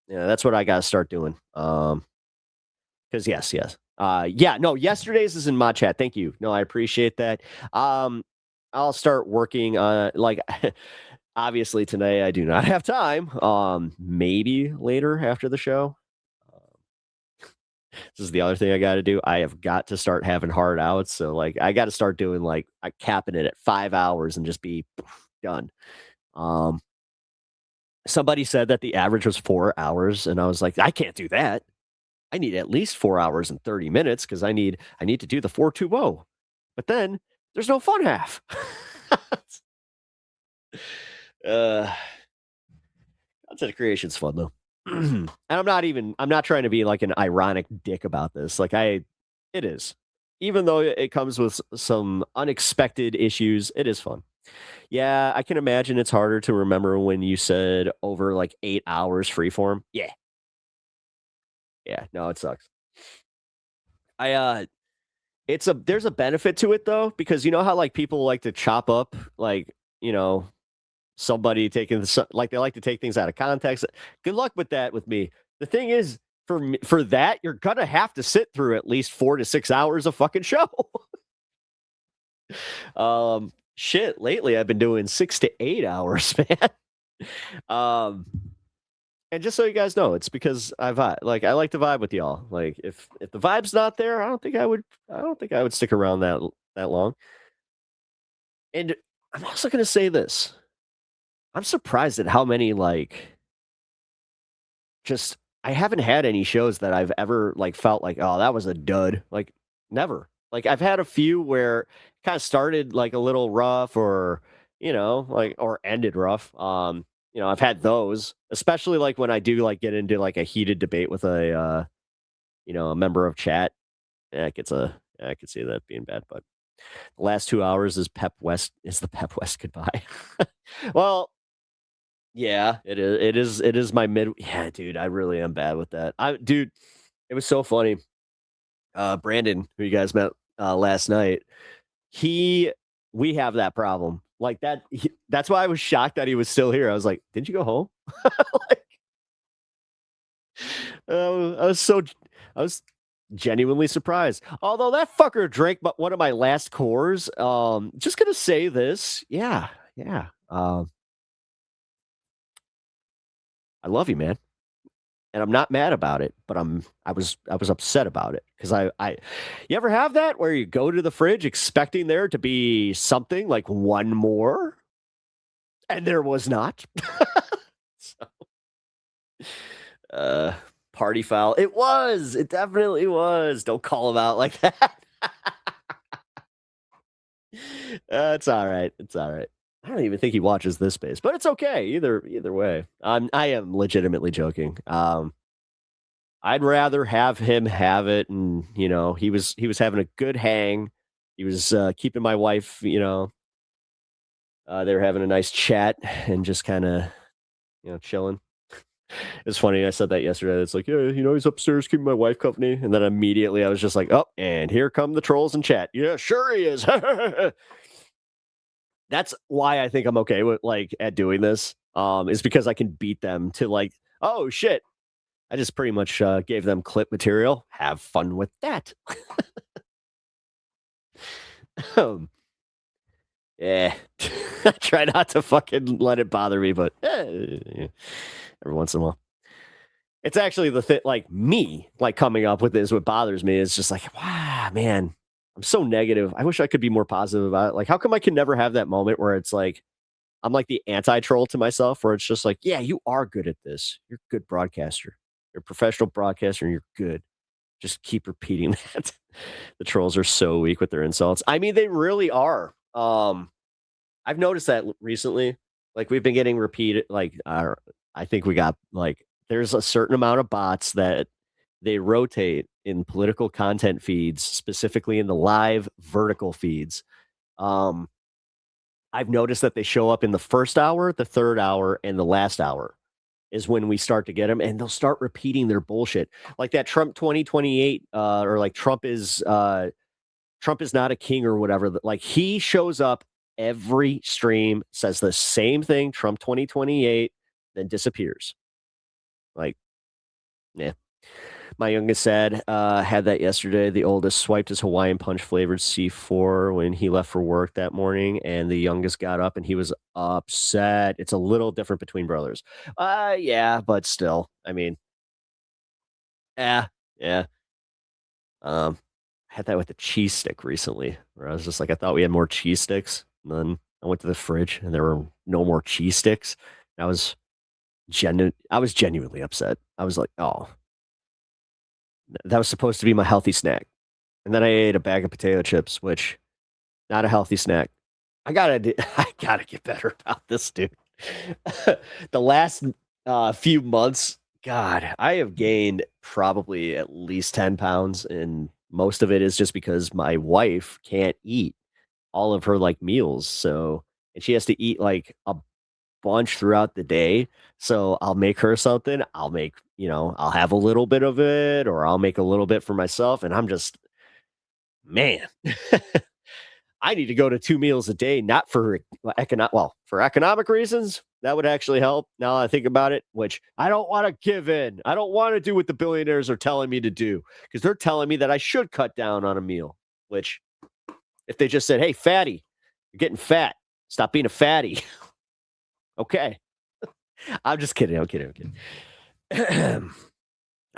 Yeah, that's what I got to start doing. Because yes. Yesterday's is in my chat. Thank you. No, I appreciate that. I'll start working on obviously today I do not have time. Maybe later after the show. This is the other thing I got to do. I have got to start having hard outs. So like I got to start doing capping it at 5 hours and just be done. Somebody said that the average was 4 hours, and I was like, I can't do that. I need at least 4 hours and 30 minutes because I need to do the 420. But then there's no fun half. Content creation's fun though. And I'm not trying to be like an ironic dick about this. Like it is. Even though it comes with some unexpected issues, it is fun. Yeah, I can imagine it's harder to remember when you said over like 8 hours freeform. Yeah. Yeah, no, it sucks. There's a benefit to it though, because you know how like people like to chop up like, somebody taking like they like to take things out of context. Good luck with that with me. The thing is, for that, you're gonna have to sit through at least 4 to 6 hours of fucking show. Shit, lately I've been doing 6 to 8 hours, man. And just so you guys know, it's because I like to vibe with y'all. Like if the vibe's not there, I don't think I would stick around that long. And I'm also gonna say this. I'm surprised at how many I haven't had any shows that I've ever like felt like, oh, that was a dud. Like never. Like I've had a few where kind of started like a little rough or, or ended rough. I've had those, especially like when I do like get into like a heated debate with a member of chat. I could see that being bad, but the last 2 hours is the Pep West goodbye. Well, yeah, it is. It is my mid. Yeah, dude, I really am bad with that. Dude, it was so funny. Brandon, who you guys met last night, we have that problem. Like that. That's why I was shocked that he was still here. I was like, didn't you go home? I was genuinely surprised. Although that fucker drank one of my last cores. Just gonna say this. Yeah. I love you, man. And I'm not mad about it, but I was upset about it because you ever have that where you go to the fridge expecting there to be something like one more, and there was not. Party foul. It definitely was. Don't call him out like that. It's all right. I don't even think he watches this space, but it's okay. Either way, I am legitimately joking. I'd rather have him have it, and he was having a good hang. He was keeping my wife. They were having a nice chat and just kind of chilling. It's funny. I said that yesterday. It's like, yeah, he's upstairs keeping my wife company, and then immediately I was just like, oh, and here come the trolls in chat. Yeah, sure he is. That's why I think I'm okay with at doing this. Is because I can beat them to like, oh shit. I just pretty much gave them clip material. Have fun with that. Yeah. I try not to fucking let it bother me, but every once in a while. It's actually the thing, me coming up with this. What bothers me is just like, wow, man. I'm so negative. I wish I could be more positive about it. Like, how come I can never have that moment where it's like, I'm like the anti-troll to myself, where it's just like, yeah, you are good at this. You're a good broadcaster. You're a professional broadcaster and you're good. Just keep repeating that. The trolls are so weak with their insults. I mean, they really are. I've noticed that recently. Like we've been getting repeated, I think we got there's a certain amount of bots that they rotate in political content feeds, specifically in the live vertical feeds. I've noticed that they show up in the first hour, the third hour, and the last hour is when we start to get them, and they'll start repeating their bullshit. Like that Trump 2028, or like Trump is not a king or whatever. Like he shows up every stream, says the same thing, Trump 2028, then disappears. Like, yeah. My youngest said, had that yesterday. The oldest swiped his Hawaiian Punch flavored C4 when he left for work that morning, and the youngest got up and he was upset. It's a little different between brothers. Yeah, but still, I mean, yeah. Had that with the cheese stick recently, where I was just like, I thought we had more cheese sticks. And then I went to the fridge and there were no more cheese sticks. I was genuinely upset. I was like, oh. That was supposed to be my healthy snack. And then I ate a bag of potato chips, which Not a healthy snack. I gotta get better about this, dude. The last few months, God, I have gained probably at least 10 pounds, and most of it is just because my wife can't eat all of her like meals. So, and she has to eat like a bunch throughout the day. So I'll make her something. I'll have a little bit of it, or I'll make a little bit for myself. And I'm just, man, I need to go to 2 meals a day, not for for economic reasons. That would actually help. Now I think about it, which I don't want to give in. I don't want to do what the billionaires are telling me to do, because they're telling me that I should cut down on a meal, which if they just said, hey, fatty, you're getting fat. Stop being a fatty. Okay. I'm just kidding. I'm kidding.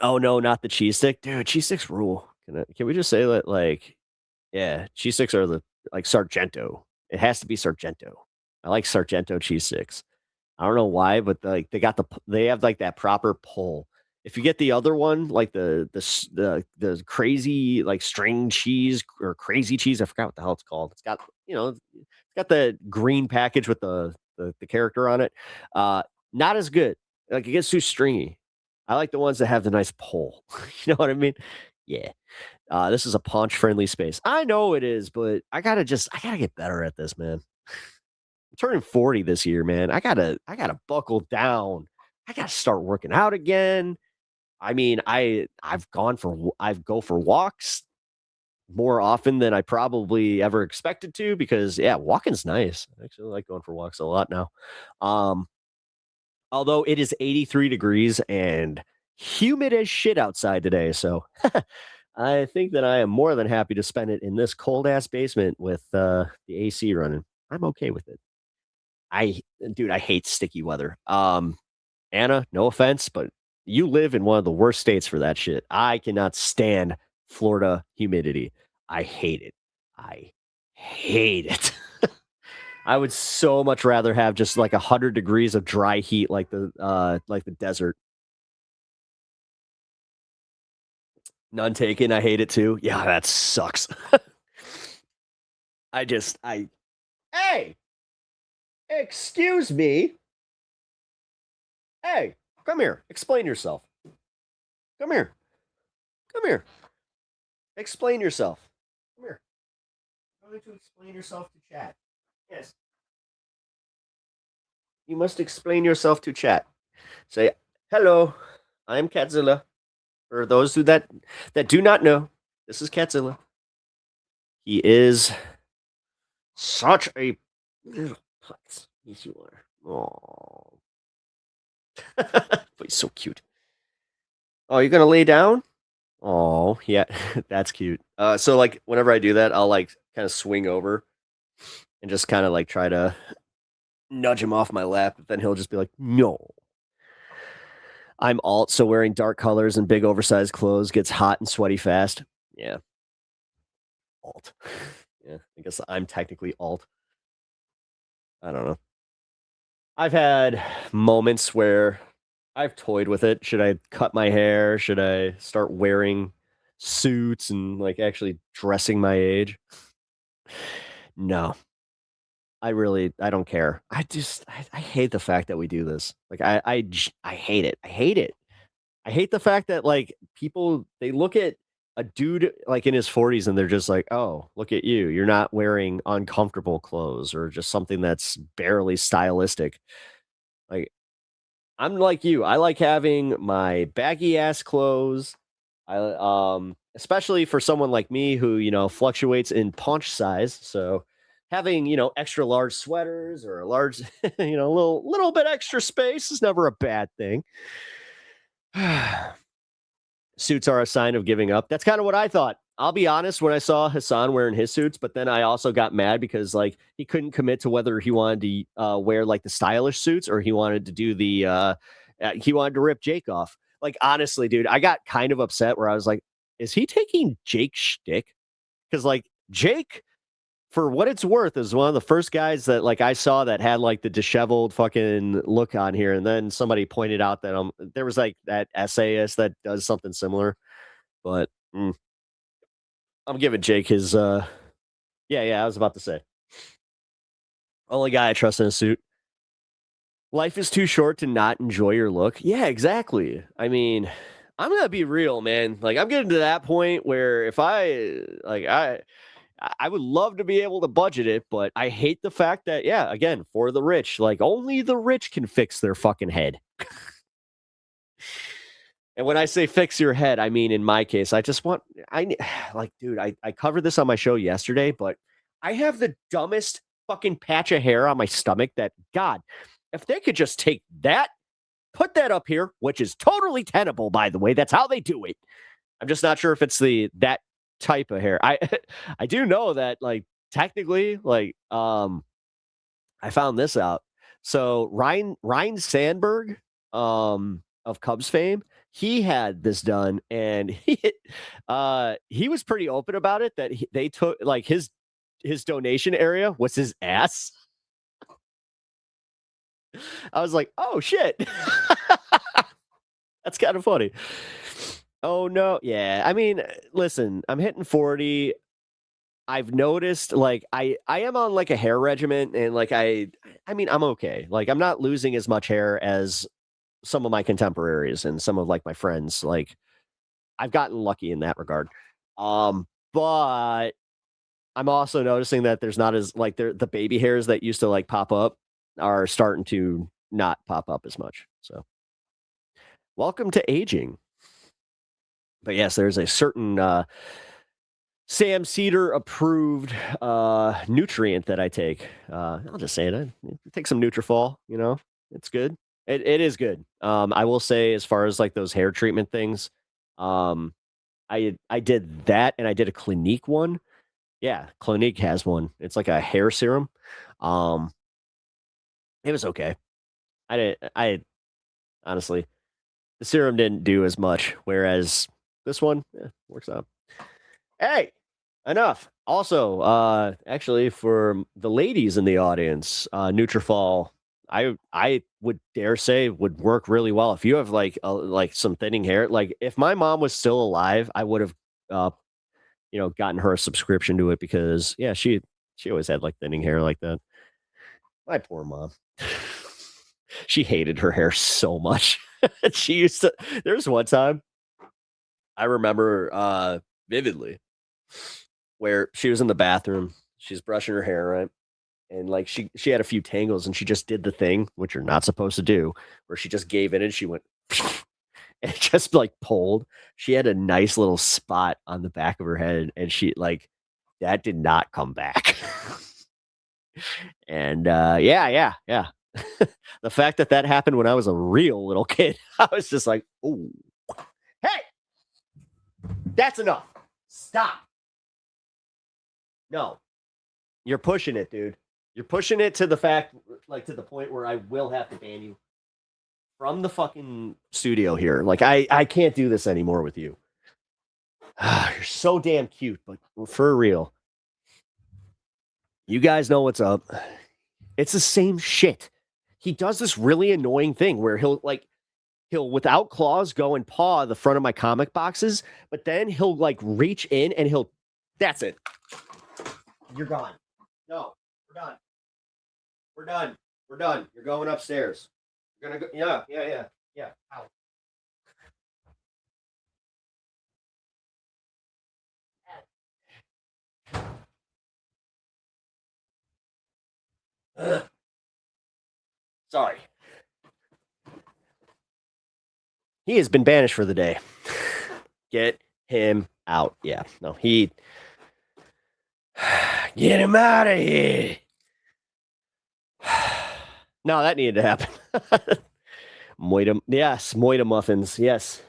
Oh, no, not the cheese stick. Dude, cheese sticks rule. Can we just say that, like, yeah, cheese sticks are like Sargento. It has to be Sargento. I like Sargento cheese sticks. I don't know why, but they have like that proper pull. If you get the other one, like the crazy like string cheese or crazy cheese, I forgot what the hell it's called. It's got the green package with the character on it. Not as good. Like, it gets too stringy. I like the ones that have the nice pull. You know what I mean? Yeah. This is a punch friendly space. I know it is, but I gotta get better at this, man. I'm turning 40 this year, man. I gotta buckle down. I gotta start working out again. I mean, I go for walks more often than I probably ever expected to, because yeah, walking's nice. I actually like going for walks a lot now. Although it is 83 degrees and humid as shit outside today, so I think that I am more than happy to spend it in this cold ass basement with the AC running. I'm okay with it. Dude, I hate sticky weather. Anna, no offense, but you live in one of the worst states for that shit. I cannot stand Florida humidity. I hate it. I hate it. I would so much rather have just like 100 degrees of dry heat, like the desert. None taken. I hate it too. Yeah, that sucks. Hey, excuse me. Hey, come here. Explain yourself. Come here. Come here. Explain yourself. Come here. I'm going to explain yourself to chat. Yes. You must explain yourself to chat. Say, hello, I'm Catzilla. For those that do not know, this is Catzilla. He is such a little putz. Yes, you are. Oh, but he's so cute. Oh, you're gonna lay down? Oh, yeah, that's cute. So like whenever I do that, I'll like kind of swing over and just kind of like try to nudge him off my lap, but then he'll just be like, no. I'm alt, so wearing dark colors and big oversized clothes gets hot and sweaty fast. Yeah. Alt. Yeah, I guess I'm technically alt. I don't know. I've had moments where I've toyed with it. Should I cut my hair? Should I start wearing suits and like actually dressing my age? No. I don't care. I hate the fact that we do this. Like I hate it. I hate it. I hate the fact that like people they look at a dude like in his 40s and they're just like, "Oh, look at you. You're not wearing uncomfortable clothes or just something that's barely stylistic." Like I'm like you. I like having my baggy ass clothes. Especially for someone like me who, fluctuates in paunch size. So having, extra large sweaters or a large, little bit extra space is never a bad thing. Suits are a sign of giving up. That's kind of what I thought. I'll be honest, when I saw Hassan wearing his suits, but then I also got mad because like he couldn't commit to whether he wanted to wear like the stylish suits or he wanted to do he wanted to rip Jake off. Like, honestly, dude, I got kind of upset where I was like, is he taking Jake's shtick? Because like Jake, for what it's worth, is one of the first guys that like I saw that had like the disheveled fucking look on here. And then somebody pointed out that there was like that essayist that does something similar. But I'm giving Jake his Yeah, I was about to say. Only guy I trust in a suit. Life is too short to not enjoy your look. Yeah, exactly. I mean, I'm gonna be real, man. Like, I'm getting to that point where if I would love to be able to budget it, but I hate the fact that, yeah, again, for the rich, like only the rich can fix their fucking head. And when I say fix your head, I mean, in my case, dude, I covered this on my show yesterday, but I have the dumbest fucking patch of hair on my stomach that, God, if they could just take that, put that up here, which is totally tenable, by the way. That's how they do it. I'm just not sure if it's that type of hair. I do know that, like, technically, like, I found this out. So Ryan Sandberg, of Cubs fame, he had this done, and he was pretty open about it, that they took, like, his donation area was his ass. I was like, oh shit. That's kind of funny. Oh no. Yeah. I mean, listen, I'm hitting 40. I've noticed, like, I am on like a hair regimen, and like I mean, I'm okay. Like, I'm not losing as much hair as some of my contemporaries and some of like my friends. Like, I've gotten lucky in that regard. But I'm also noticing that there's not as, like, the baby hairs that used to like pop up are starting to not pop up as much. So welcome to aging. But yes, there's a certain Sam Cedar approved nutrient that I take. I'll just say it. I take some Nutrafol, you know, it's good. It is good. I will say, as far as like those hair treatment things, I did that, and I did a Clinique one. Yeah, Clinique has one. It's like a hair serum. It was okay. I honestly, the serum didn't do as much, whereas this one works out. Hey, enough. Also, actually, for the ladies in the audience, Nutrafol, I would dare say, would work really well if you have like some thinning hair. Like, if my mom was still alive, I would have gotten her a subscription to it, because yeah, she always had like thinning hair like that. My poor mom. She hated her hair so much. She used to, there's one time I remember vividly, where she was in the bathroom, she's brushing her hair, right? And like she had a few tangles, and she just did the thing which you're not supposed to do, where she just gave in and she went and just like pulled. She had a nice little spot on the back of her head, and she, like, that did not come back. And yeah. The fact that happened when I was a real little kid, I was just like, oh, hey, that's enough. Stop. No, you're pushing it, dude. You're pushing it to the fact, like, to the point where I will have to ban you from the fucking studio here. Like, I can't do this anymore with you. You're so damn cute, but for real, you guys know what's up. It's the same shit. He does this really annoying thing where he'll without claws go and paw the front of my comic boxes, but then he'll like reach in and that's it. You're gone. No, we're done. We're done. We're done. You're going upstairs. You're gonna go. Yeah. Ow. Ugh. Sorry. He has been banished for the day. Get him out. Yeah. No, get him out of here. No, that needed to happen. Moita muffins. Yes.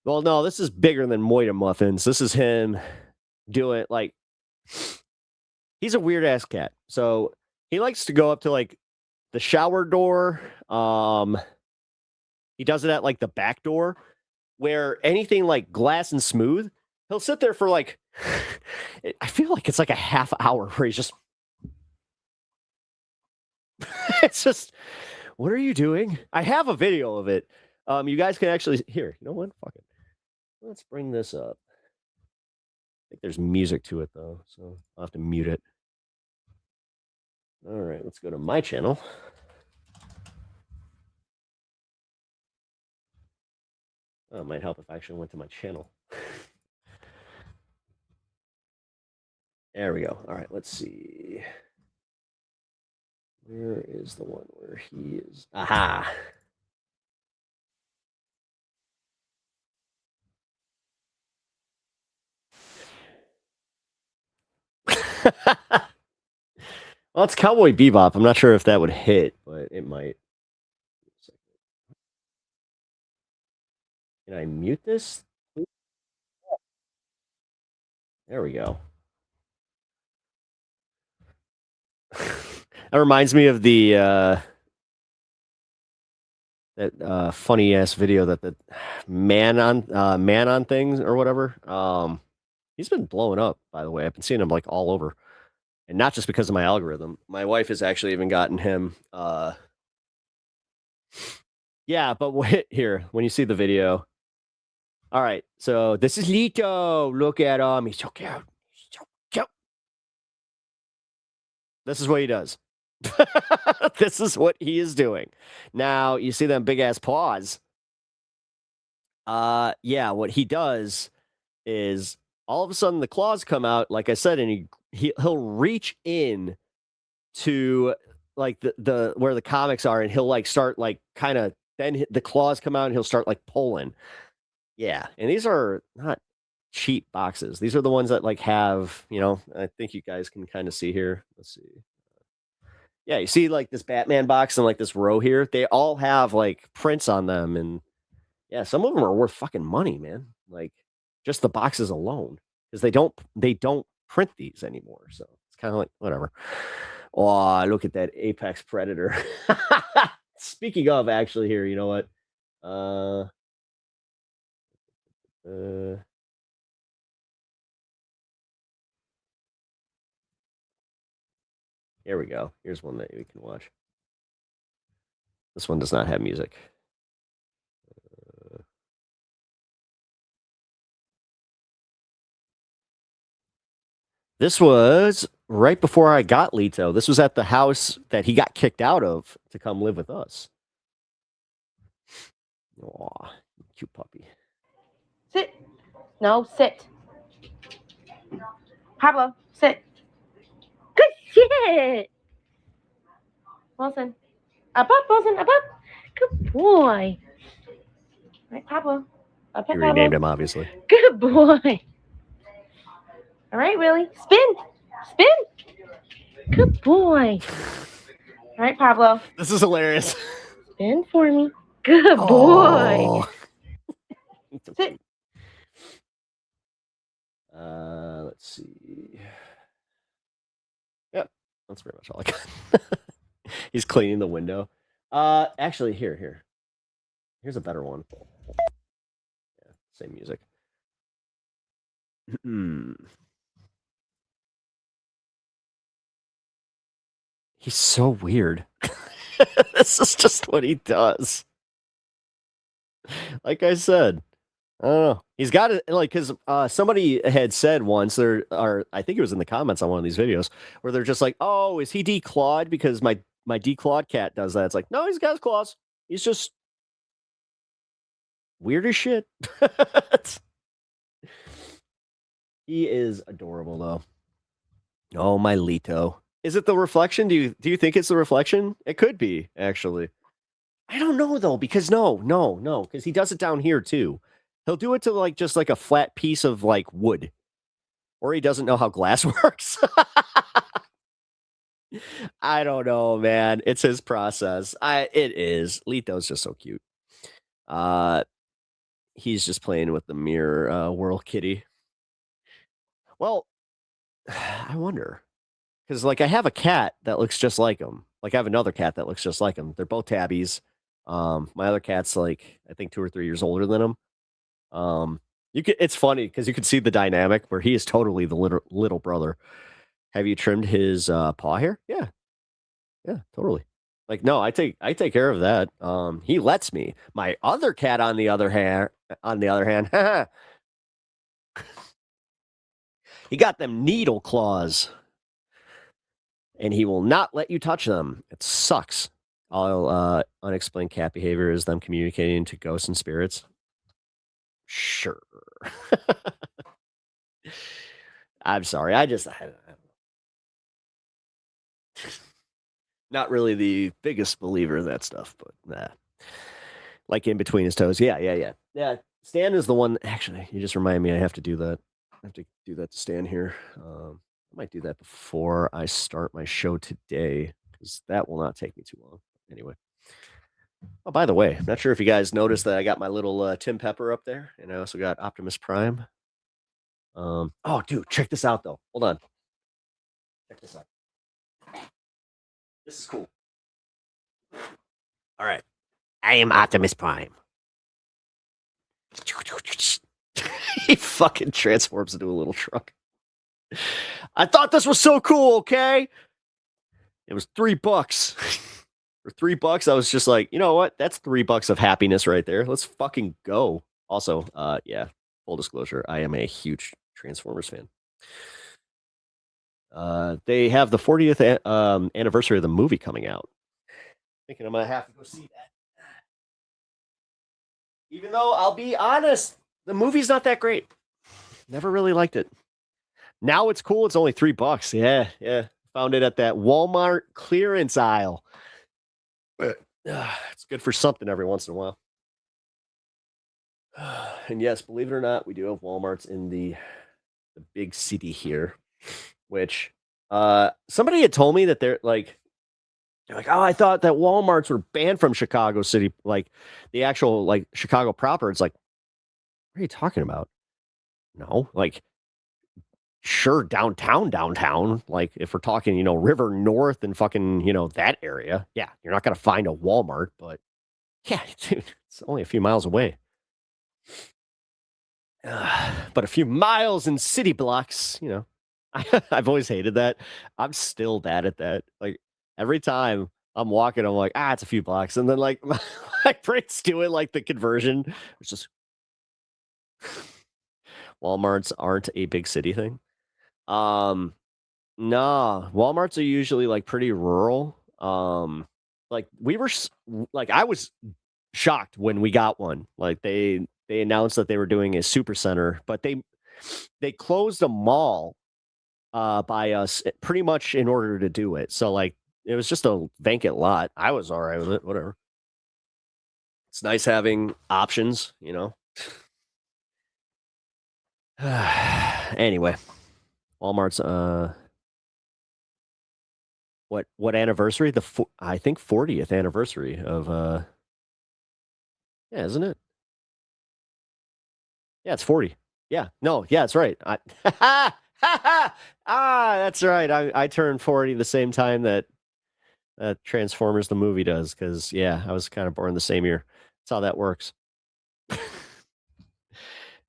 Well, no, this is bigger than Moita muffins. This is him doing, like, he's a weird ass cat. So he likes to go up to like the shower door. He does it at like the back door, where anything like glass and smooth, he'll sit there for like, I feel like it's like a half hour where he's just, it's just, what are you doing? I have a video of it. You guys can actually, here, you know what? Fuck it. Let's bring this up. I think there's music to it though, so I'll have to mute it. All right, let's go to my channel. Oh, it might help if I actually went to my channel. There we go. All right, let's see. Where is the one where he is? Aha! Well, it's Cowboy Bebop. I'm not sure if that would hit, but it might. Can I mute this? There we go. That reminds me of the that funny ass video that the man on things or whatever. He's been blowing up, by the way. I've been seeing him like all over, and not just because of my algorithm. My wife has actually even gotten him. Yeah, but here when you see the video. All right, so this is Lito. Look at him. He's so cute. He's so cute. This is what he does. This is what he is doing. Now, you see them big ass paws. Yeah, what he does is all of a sudden the claws come out, like I said, and he'll reach in to like the where the comics are, and he'll like start like kind of then the claws come out and he'll start like pulling. Yeah, and these are not cheap boxes. These are the ones that like have, I think you guys can kind of see here. Let's see. Yeah, you see like this Batman box and like this row here. They all have like prints on them, and yeah, some of them are worth fucking money, man. Like just the boxes alone, because they don't print these anymore. So it's kind of like whatever. Oh, look at that Apex Predator. Speaking of, actually, here, you know what? Here we go. Here's one that we can watch. This one does not have music. This was right before I got Lito. This was at the house that he got kicked out of to come live with us. Aw, cute puppy. Sit. No, sit. Pablo, sit. Good shit. Wilson. Up, Wilson, up. Good boy. Right, Pablo. Up, You Pablo. renamed him, obviously. Good boy. All right, Willie. Spin. Good boy. All right, Pablo. This is hilarious. Spin for me. Good boy. Sit. Let's see. Yep, that's pretty much all I got. He's cleaning the window. Actually, here's a better one. Yeah, same music. He's so weird. This is just what he does. Like I said, I don't know. He's got it like because somebody had said once I think it was in the comments on one of these videos where they're just like, "Oh, is he declawed because my declawed cat does that?" It's like, no, he's got his claws. He's just weird as shit. He is adorable though. Oh, my Lito. Is it the reflection? Do you think it's the reflection? It could be, actually. I don't know though, because no, because he does it down here too. He'll do it to like just like a flat piece of like wood. Or he doesn't know how glass works. I don't know, man. It's his process. It is. Lito's just so cute. He's just playing with the mirror World Kitty. Well, I wonder. Because, like, I have a cat that looks just like him. Like, I have another cat that looks just like him. They're both tabbies. My other cat's, like, I think 2 or 3 years older than him. It's funny because you can see the dynamic where he is totally the little brother. Have you trimmed his paw hair? Yeah, totally. Like, no, I take care of that. He lets me. My other cat, on the other hand, He got them needle claws. And he will not let you touch them. It sucks. All unexplained cat behavior is them communicating to ghosts and spirits. Sure. I'm sorry. I don't know. Not really the biggest believer in that stuff, but nah. Like in between his toes. Yeah. Stan is the one. Actually, you just remind me I have to do that. I have to do that to Stan here. I might do that before I start my show today, because that will not take me too long. Anyway. Oh, by the way, I'm not sure if you guys noticed that I got my little Tim Pepper up there, and I also got Optimus Prime. Oh, dude, check this out, though. Hold on. Check this out. This is cool. All right. I am Optimus Prime. He fucking transforms into a little truck. I thought this was so cool, okay? It was $3. For $3, I was just like, you know what? That's $3 of happiness right there. Let's fucking go. Also, yeah, full disclosure, I am a huge Transformers fan. They have the 40th anniversary of the movie coming out. Thinking I'm gonna have to go see that. Even though I'll be honest, the movie's not that great. Never really liked it. Now it's cool. It's only $3. Yeah. Found it at that Walmart clearance aisle. It's good for something every once in a while. And yes, believe it or not, we do have Walmarts in the big city here, which somebody had told me that they're like, oh, I thought that Walmarts were banned from Chicago City, like the actual like Chicago proper. It's like, what are you talking about? No, like, sure, downtown, like if we're talking, River North and fucking, that area, yeah, you're not gonna find a Walmart, but yeah, dude, it's only a few miles away. But a few miles in city blocks, I've always hated that. I'm still bad at that. Like every time I'm walking, I'm like, it's a few blocks, and then like my brain's doing like the conversion. It's just Walmarts aren't a big city thing. No, Walmarts are usually like pretty rural. Like I was shocked when we got one. Like they announced that they were doing a super center, but they closed a mall by us pretty much in order to do it. So like it was just a vacant lot. I was all right with it, whatever. It's nice having options, Anyway, Walmart's what anniversary? I think 40th anniversary of yeah, isn't it? Yeah, it's 40. Yeah. No, yeah, that's right. That's right. I turned 40 the same time that Transformers the movie does, because yeah, I was kind of born the same year. That's how that works.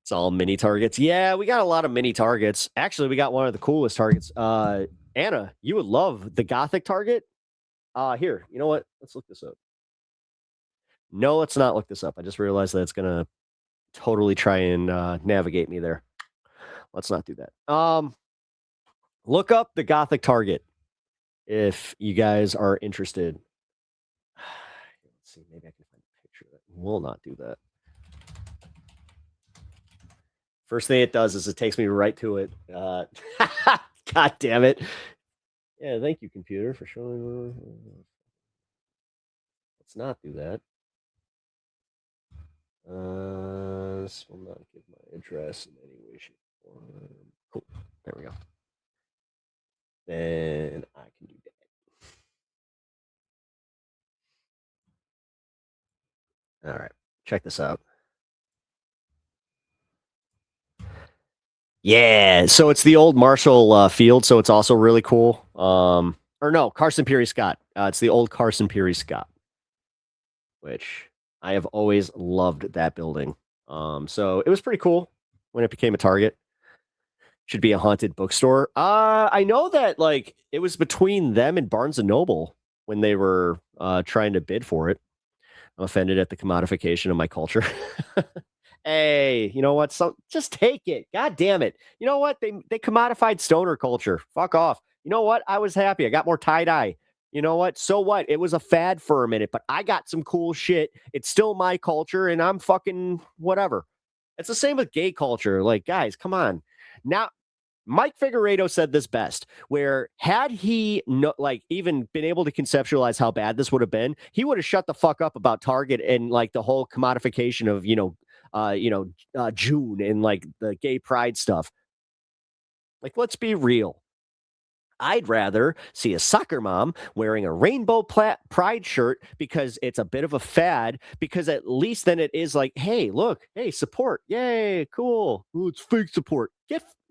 It's all mini targets. Yeah, we got a lot of mini targets. Actually, we got one of the coolest targets. Anna, you would love the Gothic target. Here, you know what? Let's look this up. No, let's not look this up. I just realized that it's gonna totally try and navigate me there. Let's not do that. Look up the Gothic target if you guys are interested. Let's see, maybe I can find a picture that will not do that. First thing it does is it takes me right to it. God damn it. Yeah, thank you, computer, for showing. Let's not do that. This will not give my address in any way, shape, or form. Cool. There we go. Then I can do that. All right. Check this out. Yeah, so it's the old Marshall Field, so it's also really cool. Or no, Carson Peary Scott. It's the old Carson Peary Scott, which I have always loved that building. So it was pretty cool when it became a Target. Should be a haunted bookstore. I know that like it was between them and Barnes and Noble when they were trying to bid for it. I'm offended at the commodification of my culture. Hey, you know what? Just take it. God damn it. You know what? They commodified stoner culture. Fuck off. You know what? I was happy. I got more tie-dye. You know what? So what? It was a fad for a minute, but I got some cool shit. It's still my culture, and I'm fucking whatever. It's the same with gay culture. Like, guys, come on. Now, Mike Figueredo said this best, where had he even been able to conceptualize how bad this would have been, he would have shut the fuck up about Target and like the whole commodification of, June and like the gay pride stuff. Like, let's be real. I'd rather see a soccer mom wearing a rainbow pride shirt because it's a bit of a fad, because at least then it is like, hey, look, hey, support. Yay, cool. Ooh, it's fake support.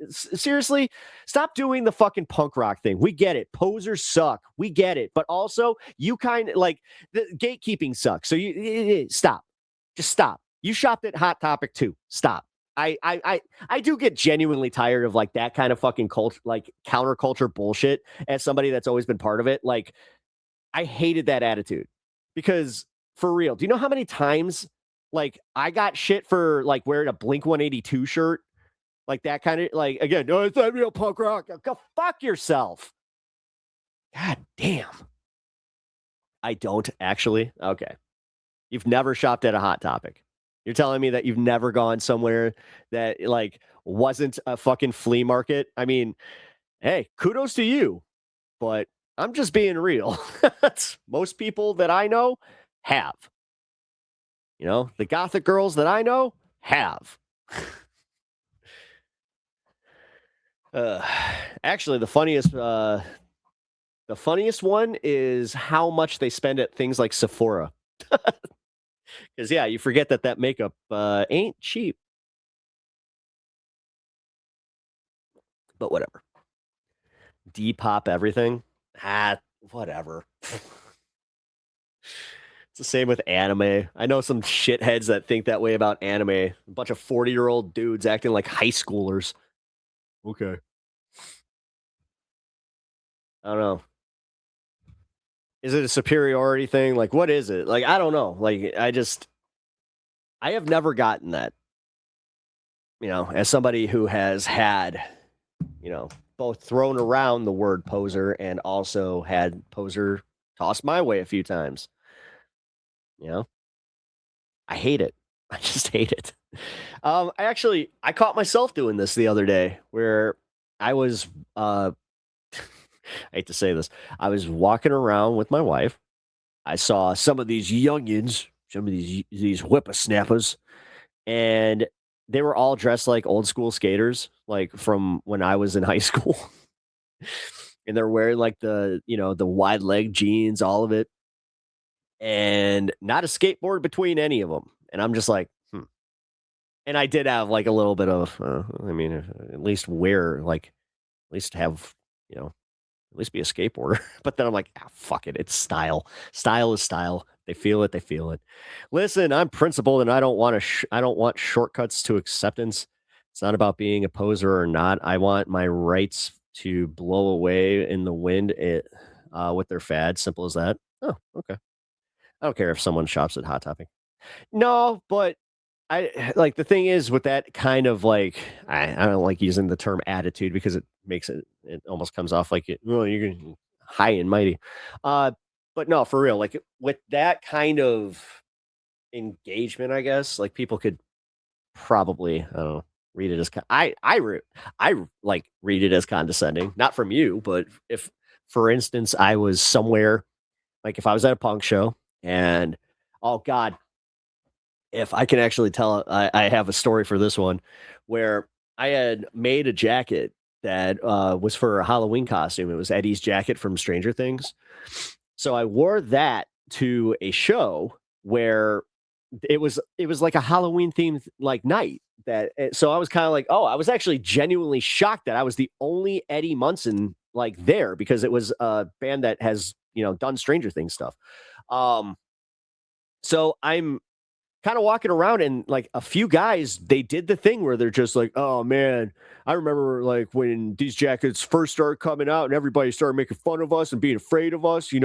Seriously, stop doing the fucking punk rock thing. We get it. Posers suck. We get it. But also, you kind of like the gatekeeping sucks. So you stop. Just stop. You shopped at Hot Topic too. Stop. I do get genuinely tired of like that kind of fucking culture, like counterculture bullshit, as somebody that's always been part of it. Like, I hated that attitude, because for real, do you know how many times like I got shit for like wearing a Blink 182 shirt? Like that kind of, like, again, no, it's not real punk rock. Go fuck yourself. God damn. I don't actually. Okay. You've never shopped at a Hot Topic. You're telling me that you've never gone somewhere that like wasn't a fucking flea market? I mean, hey, kudos to you, but I'm just being real. Most people that I know have. You know, the gothic girls that I know have. Actually, the funniest one is how much they spend at things like Sephora. Because, yeah, you forget that makeup ain't cheap. But whatever. Depop everything. Whatever. It's the same with anime. I know some shitheads that think that way about anime. A bunch of 40-year-old dudes acting like high schoolers. Okay. I don't know. Is it a superiority thing? Like, what is it? Like, I don't know. Like, I have never gotten that. You know, as somebody who has had, you know, both thrown around the word poser and also had poser tossed my way a few times. You know, I hate it. I just hate it. I caught myself doing this the other day where I was, I hate to say this, I was walking around with my wife. I saw some of these youngins, some of these whippersnappers, and they were all dressed like old school skaters, like from when I was in high school. And they're wearing like the wide leg jeans, all of it, and not a skateboard between any of them. And I'm just like, And I did have like a little bit of, at least wear, like, at least have, at least be a skateboarder. But then I'm like, fuck it. It's style. Style is style. They feel it. They feel it. Listen, I'm principled, and I don't want I don't want shortcuts to acceptance. It's not about being a poser or not. I want my rights to blow away in the wind with their fad. Simple as that. Oh, okay. I don't care if someone shops at Hot Topic. No, but I like, the thing is with that kind of like, I don't like using the term attitude because it makes it almost comes off like you're high and mighty. But no, for real, like with that kind of engagement, I guess like people could probably, I don't know, read it as I like read it as condescending, not from you, but if, for instance, I was somewhere, like if I was at a punk show and, oh God, if I can actually tell, I have a story for this one where I had made a jacket that was for a Halloween costume. It was Eddie's jacket from Stranger Things. So I wore that to a show where it was like a Halloween themed like night so I was kind of like, oh, I was actually genuinely shocked that I was the only Eddie Munson like there, because it was a band that has, done Stranger Things stuff. So I'm kind of walking around, and like a few guys, they did the thing where they're just like, oh man, I remember like when these jackets first started coming out and everybody started making fun of us and being afraid of us, and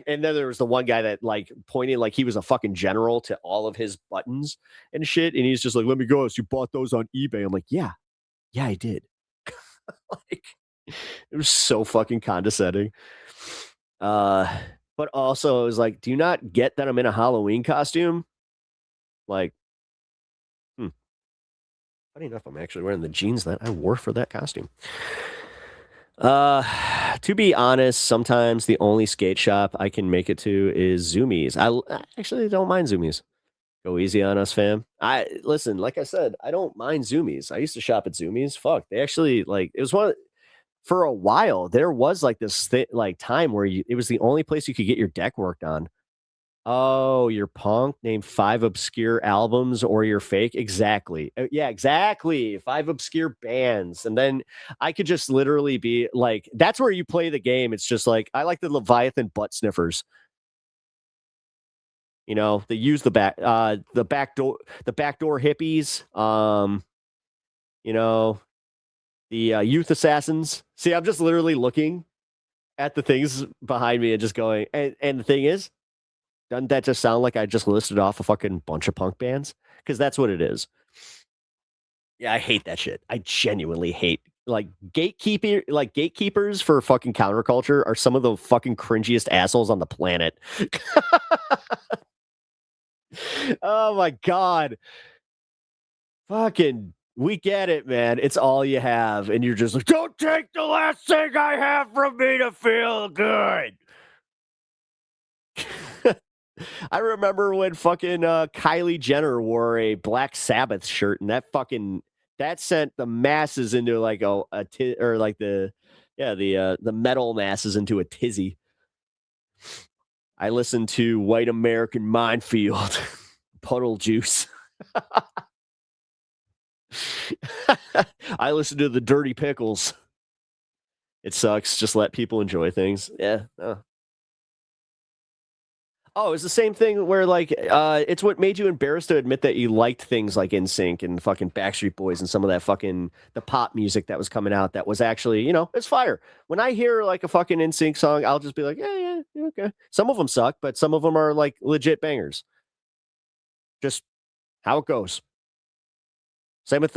then there was the one guy that like pointed like he was a fucking general to all of his buttons and shit, and he's just like, let me go, you bought those on eBay. I'm like, yeah, I did. Like, it was so fucking condescending. But also it was like, do you not get that I'm in a Halloween costume? Like, funny enough, I'm actually wearing the jeans that I wore for that costume. To be honest, sometimes the only skate shop I can make it to is Zoomies. I actually don't mind Zoomies. Go easy on us, fam. Listen, like I said, I don't mind Zoomies. I used to shop at Zoomies. Fuck, they actually like it was for a while. There was like this time where it was the only place you could get your deck worked on. Oh, you're punk? Name 5 obscure albums or you're fake? Exactly. Yeah, exactly. 5 obscure bands. And then I could just literally be like, that's where you play the game. It's just like, I like the Leviathan butt sniffers. They use the backdoor hippies. The youth assassins. See, I'm just literally looking at the things behind me and just going, and the thing is, doesn't that just sound like I just listed off a fucking bunch of punk bands? Because that's what it is. Yeah, I hate that shit. I genuinely hate gatekeepers for fucking counterculture are some of the fucking cringiest assholes on the planet. Oh my God. Fucking, we get it, man. It's all you have. And you're just like, don't take the last thing I have from me to feel good. I remember when fucking Kylie Jenner wore a Black Sabbath shirt, and that sent the masses into like the metal masses into a tizzy. I listened to White American Minefield, Puddle Juice. I listened to the Dirty Pickles. It sucks. Just let people enjoy things. Yeah. Oh, it's the same thing where like it's what made you embarrassed to admit that you liked things like NSYNC and fucking Backstreet Boys and some of that fucking the pop music that was coming out that was actually, it's fire. When I hear like a fucking NSYNC song, I'll just be like, yeah, okay. Some of them suck, but some of them are like legit bangers. Just how it goes. Same with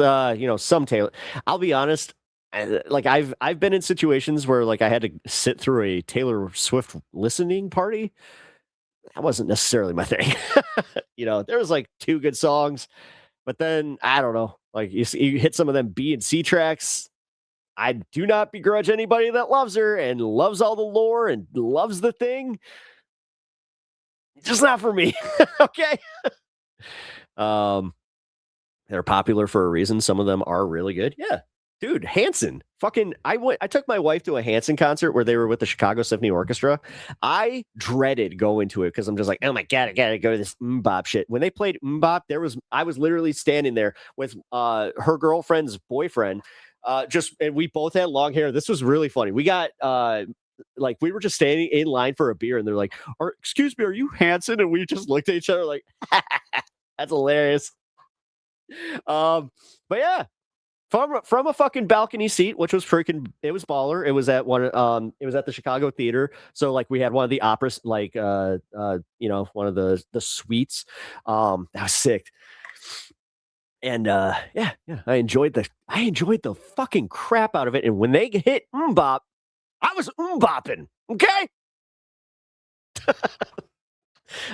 some Taylor. I'll be honest, like I've been in situations where like I had to sit through a Taylor Swift listening party. That wasn't necessarily my thing. There was like 2 good songs, but then I don't know, like you hit some of them B and C tracks. I do not begrudge anybody that loves her and loves all the lore and loves the thing. Just not for me. Okay. They're popular for a reason. Some of them are really good. Yeah. Dude, Hanson. I took my wife to a Hanson concert where they were with the Chicago Symphony Orchestra. I dreaded going to it because I'm just like, oh my God, I gotta go to this bop shit. When they played bop, I was literally standing there with her girlfriend's boyfriend. And we both had long hair. This was really funny. We got we were just standing in line for a beer, and they're like, excuse me, are you Hanson? And we just looked at each other like, that's hilarious. But yeah. From a fucking balcony seat, which was it was baller. It was at the Chicago Theater. So like we had one of the operas, like one of the suites. That was sick. And yeah, I enjoyed the fucking crap out of it. And when they hit bop, I was bopping. Okay.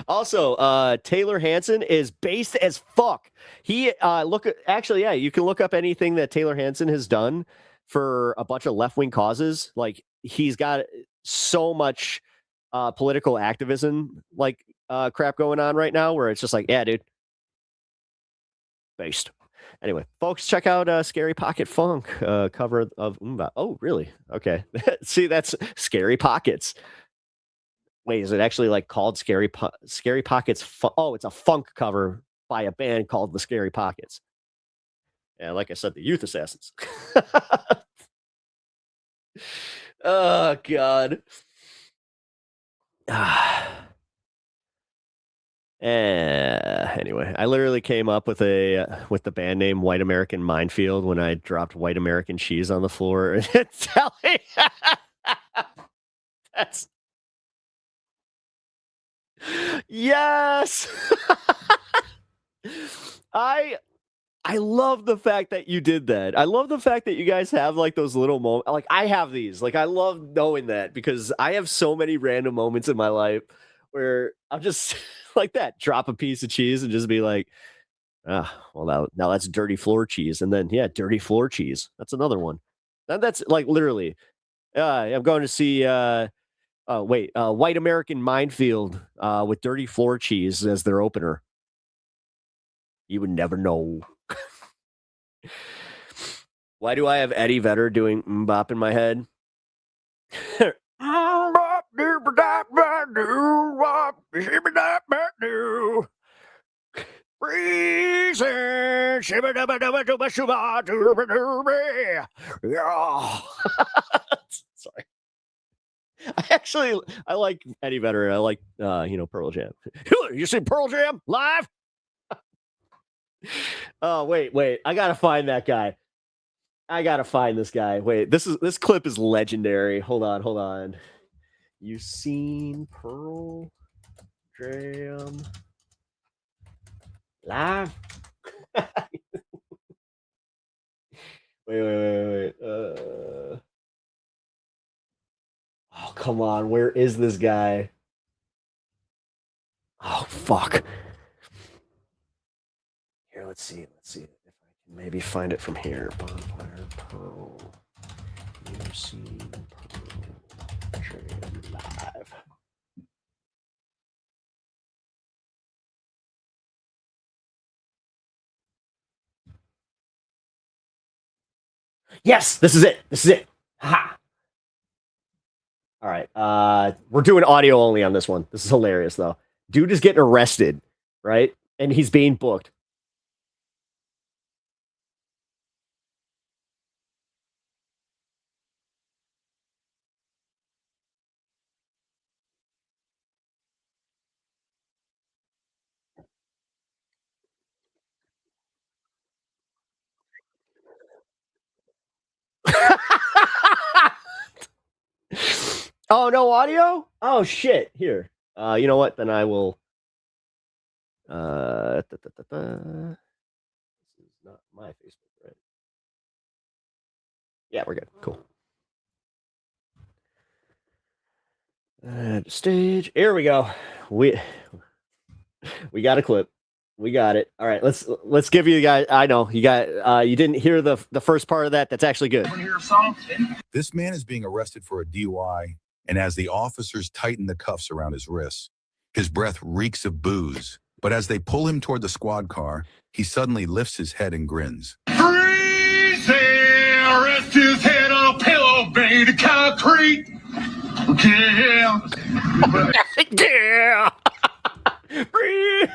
Also, Taylor Hanson is based as fuck. He you can look up anything that Taylor Hanson has done for a bunch of left-wing causes. Like he's got so much political activism crap going on right now where it's just like, yeah, dude. Based. Anyway, folks, check out Scary Pocket Funk cover of Umbop. Oh, really? Okay. See, that's Scary Pockets. Wait, is it actually like called Scary Pockets? Oh, it's a funk cover by a band called the Scary Pockets. And like I said, the Youth Assassins. Oh, God. Anyway, I literally came up with the band name White American Minefield when I dropped White American Cheese on the floor. It's telling. That's yes. I love the fact that you did that. I love the fact that you guys have like those little moments. Like I have these. Like I love knowing that because I have so many random moments in my life where I'm just like that, drop a piece of cheese and just be like, well now that's dirty floor cheese. And then yeah, dirty floor cheese. That's another one. That's like literally. I'm going to see White American Minefield with dirty floor cheese as their opener. You would never know. Why do I have Eddie Vedder doing bop in my head? Sorry. I like Eddie Vedder. I like Pearl Jam. You see Pearl Jam live? Oh, wait. I gotta find that guy. I gotta find this guy. Wait, this clip is legendary. Hold on. You seen Pearl Jam live? wait. Oh, come on. Where is this guy? Oh, fuck. Here, let's see if I can maybe find it from here. Bonfire Pearl. You seen Pearl Jam live? Yes, this is it. Ha. All right. We're doing audio only on this one. This is hilarious though. Dude is getting arrested, right? And he's being booked. Oh, no audio? Oh shit. Here. You know what? Then I will this is not my Facebook, right? Yeah, we're good. Cool. Stage. Here we go. We got a clip. We got it. All right, let's give you guys. I know you got. You didn't hear the first part of that. That's actually good. This man is being arrested for a DUI, and as the officers tighten the cuffs around his wrists, his breath reeks of booze. But as they pull him toward the squad car, he suddenly lifts his head and grins. Freeze! Rest his head on a pillow made of concrete. Yeah. Yeah. Wait.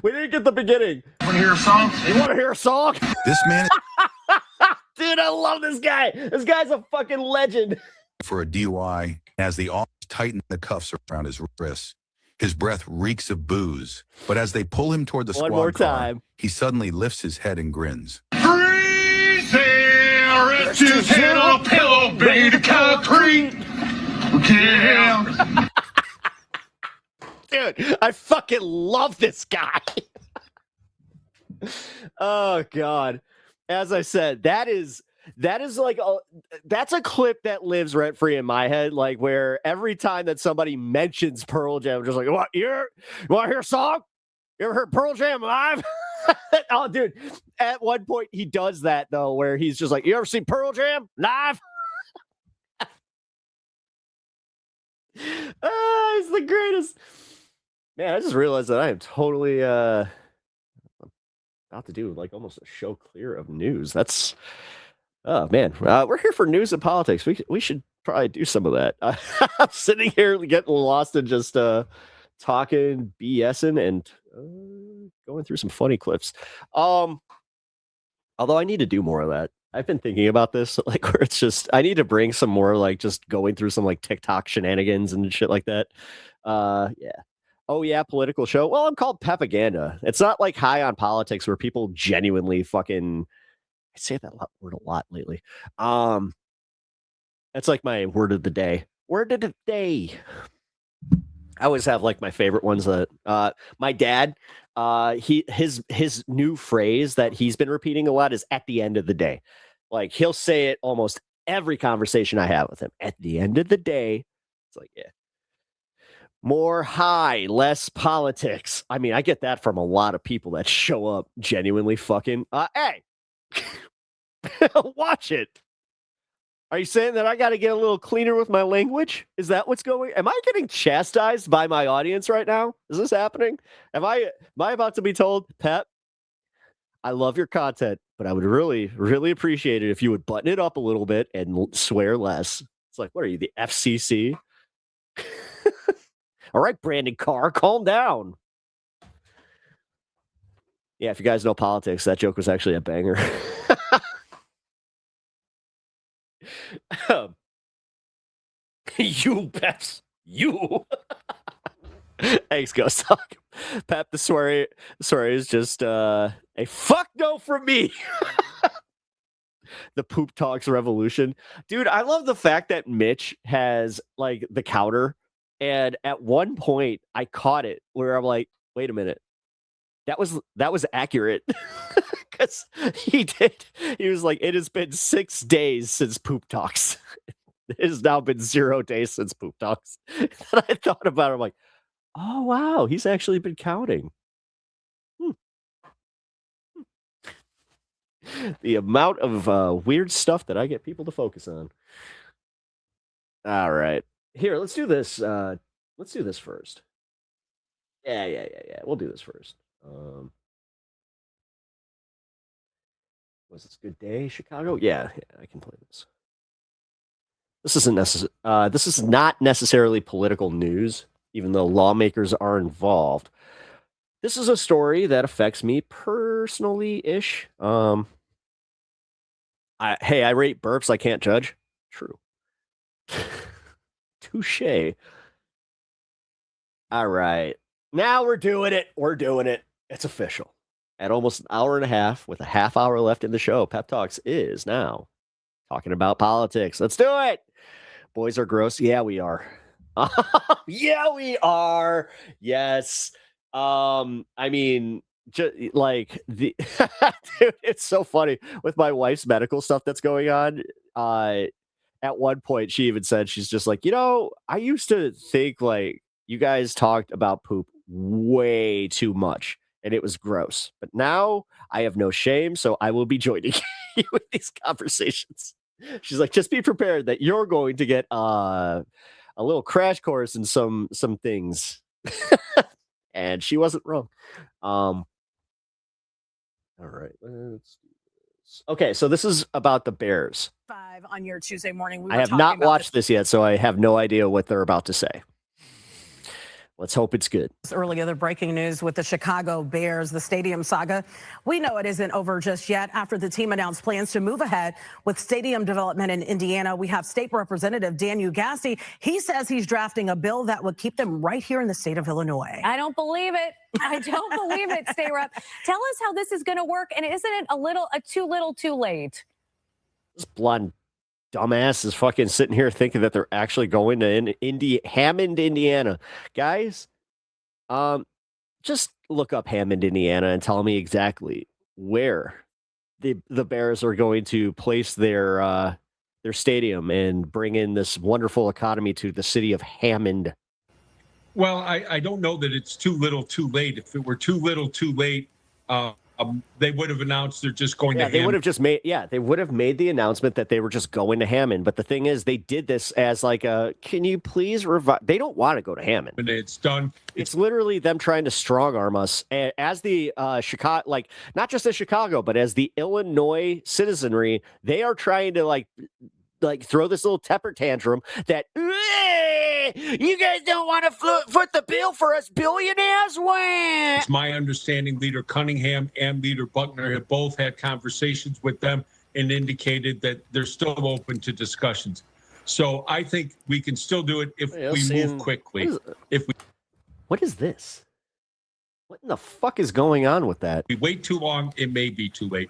We didn't get the beginning. Want to hear a song? You want to hear a song? This man Dude, I love this guy. This guy's a fucking legend. For a DUI, as the officers tighten the cuffs around his wrists, his breath reeks of booze. But as they pull him toward the One squad more car, time. he suddenly lifts his head and grins. Freeze! Rest his head on a pillow made of concrete. Yeah. Dude, I fucking love this guy. Oh God. As I said, that is like that's a clip that lives rent free in my head. Like where every time that somebody mentions Pearl Jam, I'm just like, what? You want to hear a song? You ever heard Pearl Jam live? Oh, dude. At one point, he does that though, where he's just like, you ever seen Pearl Jam live? He's the greatest. Man, I just realized that I am totally about to do like almost a show clear of news. That's oh man, we're here for news and politics. We should probably do some of that. I'm sitting here getting lost in just talking, BSing, and going through some funny clips. Although I need to do more of that. I've been thinking about this, like where it's just I need to bring some more like just going through some like TikTok shenanigans and shit like that. Yeah. Oh yeah, political show. Well, I'm called Pepaganda. It's not like High on Politics where people genuinely fucking. I say that word a lot lately. That's like my word of the day. Word of the day. I always have like my favorite ones that my dad, his new phrase that he's been repeating a lot is at the end of the day. Like he'll say it almost every conversation I have with him. At the end of the day, it's like, yeah. More high, less politics. I mean, I get that from a lot of people that show up genuinely fucking hey. Watch it. Are you saying that I got to get a little cleaner with my language? Is that what's going? Am I getting chastised by my audience right now? Is this happening? Am I about to be told, Pep, I love your content, but I would really, really appreciate it if you would button it up a little bit and swear less. It's like, what are you, the FCC? All right, Brandon Carr, calm down. Yeah, if you guys know politics, that joke was actually a banger. You Peps, you. Thanks, Ghost Talk. Pep, the swear is just a fuck no from me. The Poop Talks revolution. Dude, I love the fact that Mitch has like the counter. And at one point I caught it where I'm like, wait a minute. That was accurate. Because he was like, it has been 6 days since Poop Talks. It has now been 0 days since Poop Talks. And I thought about it, I'm like, oh wow, he's actually been counting. The amount of weird stuff that I get people to focus on. All right. Here, let's do this. Let's do this first. Yeah. We'll do this first. Was this a good day, Chicago? Yeah, I can play this. This is not necessarily political news, even though lawmakers are involved. This is a story that affects me personally-ish. I rate burps. I can't judge. True. Touche. All right. Now we're doing it. It's official. At almost an hour and a half, with a half hour left in the show, Pep Talks is now talking about politics. Let's do it. Boys are gross. Yeah, we are. Yeah, we are. Yes. I mean, just like the dude, it's so funny with my wife's medical stuff that's going on. At one point, she even said, she's just like, I used to think like you guys talked about poop way too much and it was gross. But now I have no shame, so I will be joining you in these conversations. She's like, just be prepared that you're going to get a little crash course in some things. And she wasn't wrong. All right, let's do this. Okay, so this is about the Bears. 5 on your Tuesday morning. I have not watched this yet, so I have no idea what they're about to say. Let's hope it's good. Earlier, the breaking news with the Chicago Bears, the stadium saga. We know it isn't over just yet after the team announced plans to move ahead with stadium development in Indiana. We have State Representative Dan Ugasti. He says he's drafting a bill that would keep them right here in the state of Illinois. I don't believe it. I don't believe it, State Rep. Tell us how this is going to work, and isn't it too little too late? This blonde dumbass is fucking sitting here thinking that they're actually going to Hammond, Indiana. Guys, just look up Hammond, Indiana and tell me exactly where the Bears are going to place their stadium and bring in this wonderful economy to the city of Hammond. Well, I don't know that it's too little too late. If it were too little too late, they would have announced they're just going to Hammond. They would have made the announcement that they were just going to Hammond. But the thing is, they did this as like can you please revive? They don't want to go to Hammond. And it's done. It's literally them trying to strong arm us as the Chicago, like not just as Chicago, but as the Illinois citizenry. They are trying to like throw this little temper tantrum that you guys don't want to foot the bill for us billionaires. It's my understanding Leader Cunningham and Leader Buckner have both had conversations with them and indicated that they're still open to discussions. So I think we can still do it if we move quickly. What is this? What in the fuck is going on with that? We wait too long, it may be too late.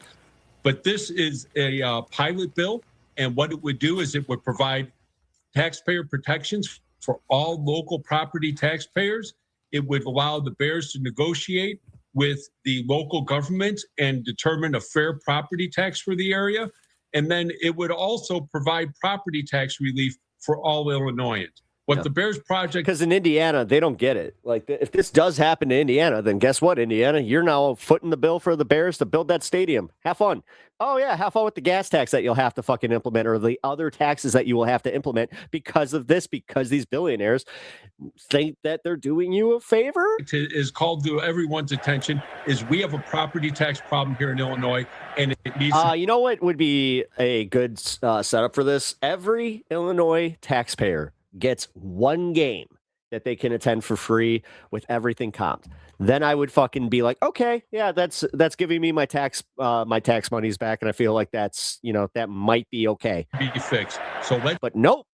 But this is a pilot bill, and what it would do is it would provide taxpayer protections for all local property taxpayers. It would allow the Bears to negotiate with the local government and determine a fair property tax for the area. And then it would also provide property tax relief for all Illinoisans. What the Bears project... Because in Indiana, they don't get it. Like, if this does happen to Indiana, then guess what, Indiana? You're now footing the bill for the Bears to build that stadium. Have fun. Oh, yeah, have fun with the gas tax that you'll have to fucking implement, or the other taxes that you will have to implement because of this, because these billionaires think that they're doing you a favor? Is called to everyone's attention is we have a property tax problem here in Illinois, and it needs... You know what would be a good setup for this? Every Illinois taxpayer gets one game that they can attend for free with everything comped. Then I would fucking be like, okay, yeah, that's giving me my tax monies back, and I feel like that's, you know, that might be okay. Be fixed. So but nope.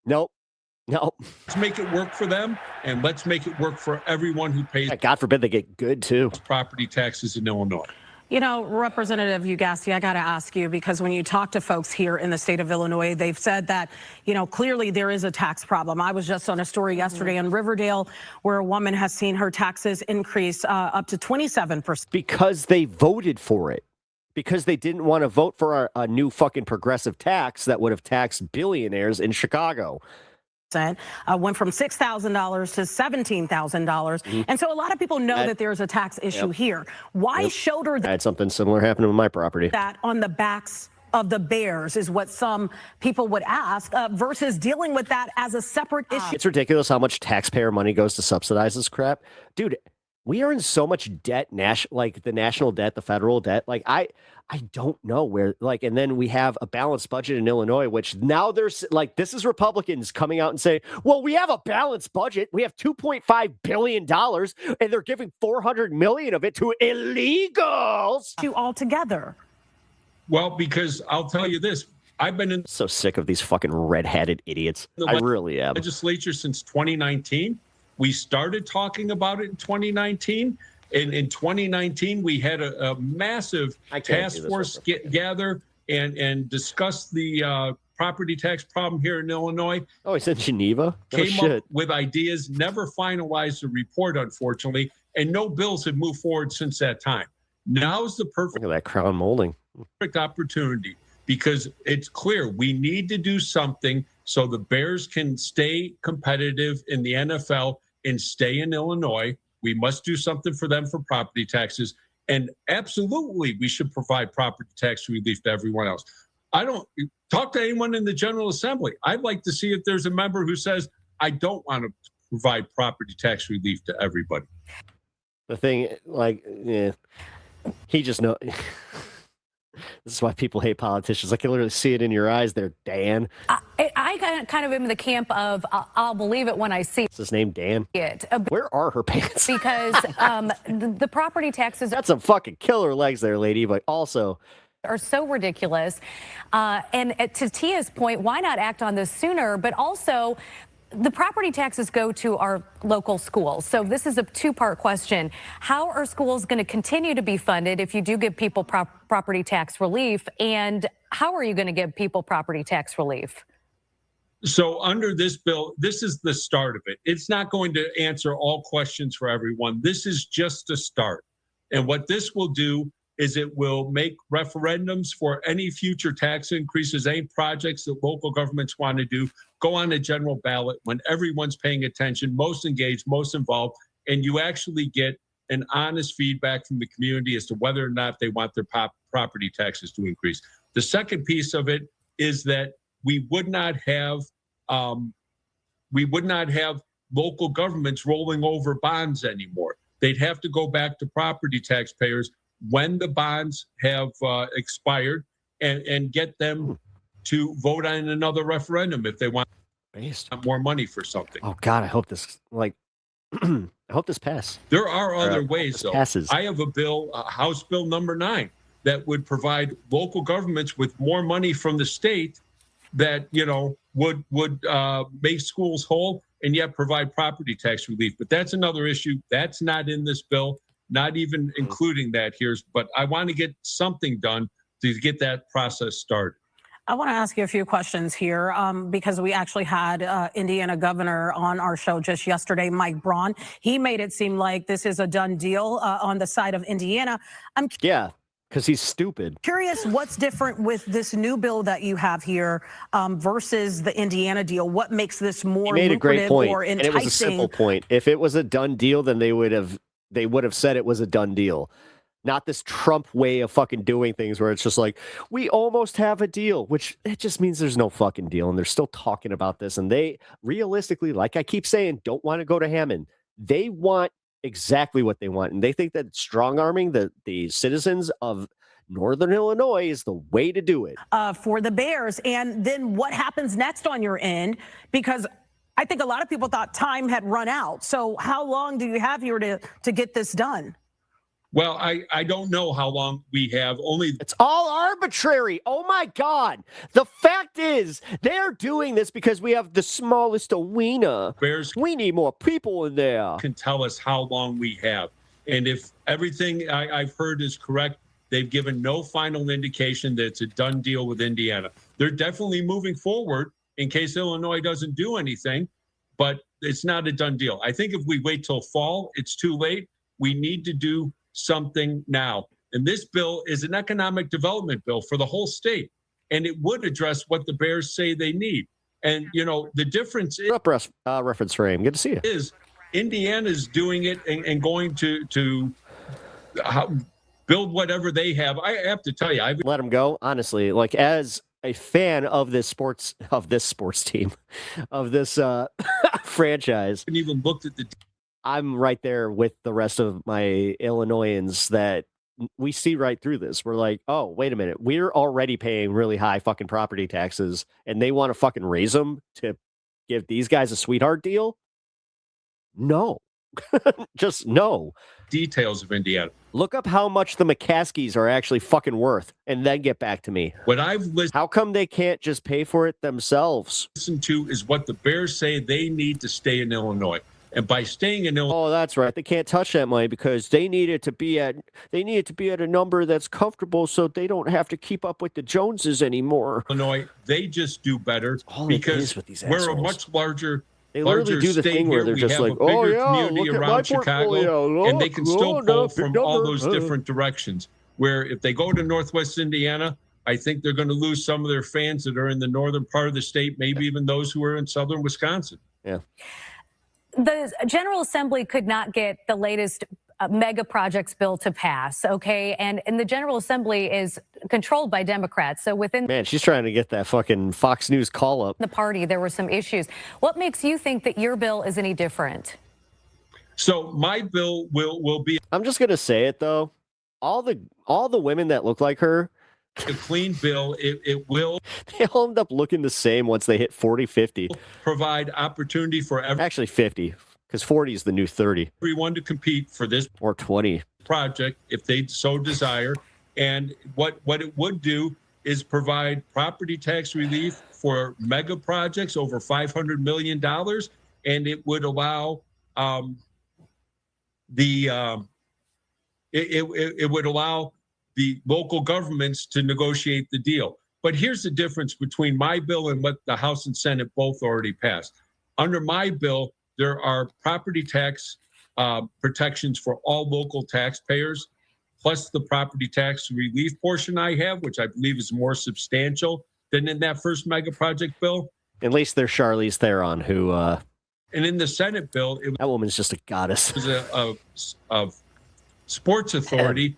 Let's make it work for them, and let's make it work for everyone who pays. God forbid they get good too. Property taxes in Illinois. You know, Representative Ugassi, I got to ask you, because when you talk to folks here in the state of Illinois, they've said that, you know, clearly there is a tax problem. I was just on a story yesterday in Riverdale where a woman has seen her taxes increase up to 27%. Because they voted for it. Because they didn't want to vote for a new fucking progressive tax that would have taxed billionaires in Chicago. Went from $6,000 to $17,000. And so a lot of people know that there's a tax issue here. Why shoulder I had something similar happen with my property. That on the backs of the Bears is what some people would ask, versus dealing with that as a separate issue. It's ridiculous how much taxpayer money goes to subsidize this crap. Dude, we are in so much debt, like the national debt, the federal debt. Like, I don't know where, like, and then we have a balanced budget in Illinois, which now there's like, this is Republicans coming out and saying, well, we have a balanced budget. We have $2.5 billion and they're giving $400 million of it to illegals. Altogether. Well, because I'll tell you this, I've been in so sick of these fucking red-headed idiots. I really am. Legislature since 2019. We started talking about it in 2019. In 2019, we had a massive task force gather and discuss the property tax problem here in Illinois. Oh, it's in Geneva? Came up with ideas, never finalized a report, unfortunately, and no bills have moved forward since that time. Now's the perfect... Look at that crown molding. Perfect opportunity, because it's clear we need to do something so the Bears can stay competitive in the NFL and stay in Illinois. We must do something for them for property taxes. And absolutely, we should provide property tax relief to everyone else. I don't talk to anyone in the General Assembly. I'd like to see if there's a member who says, I don't want to provide property tax relief to everybody. The thing, like, yeah, he just knows. This is why people hate politicians. I can literally see it in your eyes there, Dan. I kind of am in the camp of I'll believe it when I see it. Is his name Dan? Where are her pants? Because the property taxes... That's some fucking killer legs there, lady, but also... are so ridiculous. And to Tia's point, why not act on this sooner? But also... the property taxes go to our local schools. So this is a two-part question. How are schools going to continue to be funded if you do give people property tax relief? And how are you going to give people property tax relief? So under this bill, this is the start of it. It's not going to answer all questions for everyone. This is just a start. And what this will do is it will make referendums for any future tax increases, any projects that local governments want to do, go on a general ballot when everyone's paying attention, most engaged, most involved, and you actually get an honest feedback from the community as to whether or not they want their property taxes to increase. The second piece of it is that we would not have local governments rolling over bonds anymore. They'd have to go back to property taxpayers when the bonds have expired and get them to vote on another referendum if they want more money for something. Oh God, I hope this I hope this passes. There are other ways though. Passes. I have a bill, House Bill number 9, that would provide local governments with more money from the state that, you know, would make schools whole and yet provide property tax relief. But that's another issue. That's not in this bill, not even including that here. But I want to get something done to get that process started. I want to ask you a few questions here because we actually had Indiana governor on our show just yesterday, Mike Braun. He made it seem like this is a done deal on the side of Indiana. Yeah, because he's stupid. Curious what's different with this new bill that you have here versus the Indiana deal. What makes this more He made a great point, or and enticing? it was a simple point. If it was a done deal, then they would have said it was a done deal. Not this Trump way of fucking doing things where it's just like, we almost have a deal, which it just means there's no fucking deal. And they're still talking about this. And they realistically, like I keep saying, don't want to go to Hammond. They want exactly what they want. And they think that strong arming the citizens of Northern Illinois is the way to do it. For the Bears. And then what happens next on your end? Because I think a lot of people thought time had run out. So how long do you have here to get this done? Well, I don't know how long we have. It's all arbitrary. Oh my God. The fact is they're doing this because we have the smallest arena. Bears. We need more people in there. Can tell us how long we have. And if everything I've heard is correct, they've given no final indication that it's a done deal with Indiana. They're definitely moving forward in case Illinois doesn't do anything, but it's not a done deal. I think if we wait till fall, it's too late. We need to do something now. And this bill is an economic development bill for the whole state. And it would address what the Bears say they need. And, you know, the difference is, reference frame. Good to see you. Is Indiana's doing it and going to build whatever they have. I have to tell you, I've let them go. Honestly, like as a fan of this sports team, of this franchise, haven't even looked at the. I'm right there with the rest of my Illinoisans that we see right through this. We're like, oh, wait a minute. We're already paying really high fucking property taxes and they want to fucking raise them to give these guys a sweetheart deal? No. Just no. Details of Indiana. Look up how much the McCaskies are actually fucking worth and then get back to me. What I've listened, how come they can't just pay for it themselves? Listen to is what the Bears say they need to stay in Illinois. And by staying in Illinois, oh, that's right. They can't touch that money because they need it to be at a number that's comfortable, so they don't have to keep up with the Joneses anymore. Illinois, they just do better because we're a much larger. They literally do the thing where they're just like, oh yeah, community look at around my Chicago, portfolio. and they can still pull from all those different directions. Where if they go to Northwest Indiana, I think they're going to lose some of their fans that are in the northern part of the state, maybe even those who are in southern Wisconsin. Yeah. The General Assembly could not get the latest mega projects bill to pass, okay? And the General Assembly is controlled by Democrats. So within... Man, she's trying to get that fucking Fox News call up. The party, there were some issues. What makes you think that your bill is any different? So my bill will be... I'm just going to say it, though. All the women that look like her... A clean bill, it will... They all end up looking the same once they hit 40, 50. Provide opportunity for actually 50, because 40 is the new 30. Everyone to compete for this... Or 20. ...project, if they so desire. And what it would do is provide property tax relief for mega projects over $500 million. And it would allow it would allow the local governments to negotiate the deal. But here's the difference between my bill and what the House and Senate both already passed. Under my bill, there are property tax protections for all local taxpayers, plus the property tax relief portion I have, which I believe is more substantial than in that first mega project bill. At least there's Charlize Theron, who... and in the Senate bill... that woman's just a goddess. It was a sports authority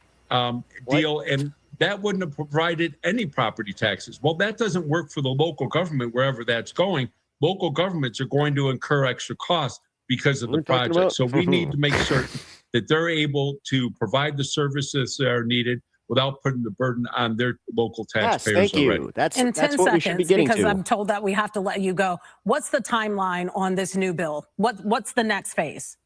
deal, and that wouldn't have provided any property taxes. Well, that doesn't work for the local government wherever that's going. Local governments are going to incur extra costs because of the project. So we need to make certain that they're able to provide the services that are needed without putting the burden on their local taxpayers. Yes, thank you. Already. That's in 10 what we should be seconds, getting because to. I'm told that we have to let you go. What's the timeline on this new bill? What's the next phase?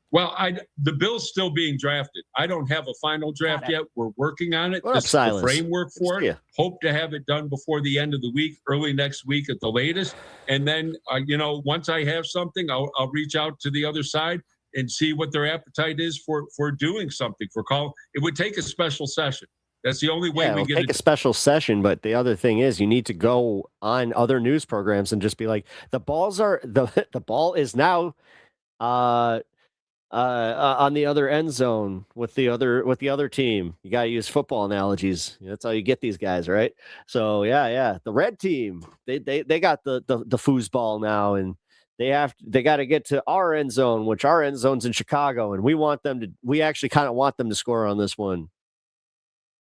Well, the bill's still being drafted. I don't have a final draft yet. We're working on it. This is the framework for it. Hope to have it done before the end of the week, early next week at the latest. And then, once I have something, I'll reach out to the other side and see what their appetite is for doing something. It would take a special session. That's the only way we get take a special session. But the other thing is, you need to go on other news programs and just be like, the ball is now on the other end zone with the other team. You got to use football analogies. That's how you get these guys, right? So yeah, the red team, they got the foosball now, and they got to get to our end zone, which our end zone's in Chicago, and we actually kind of want them to score on this one.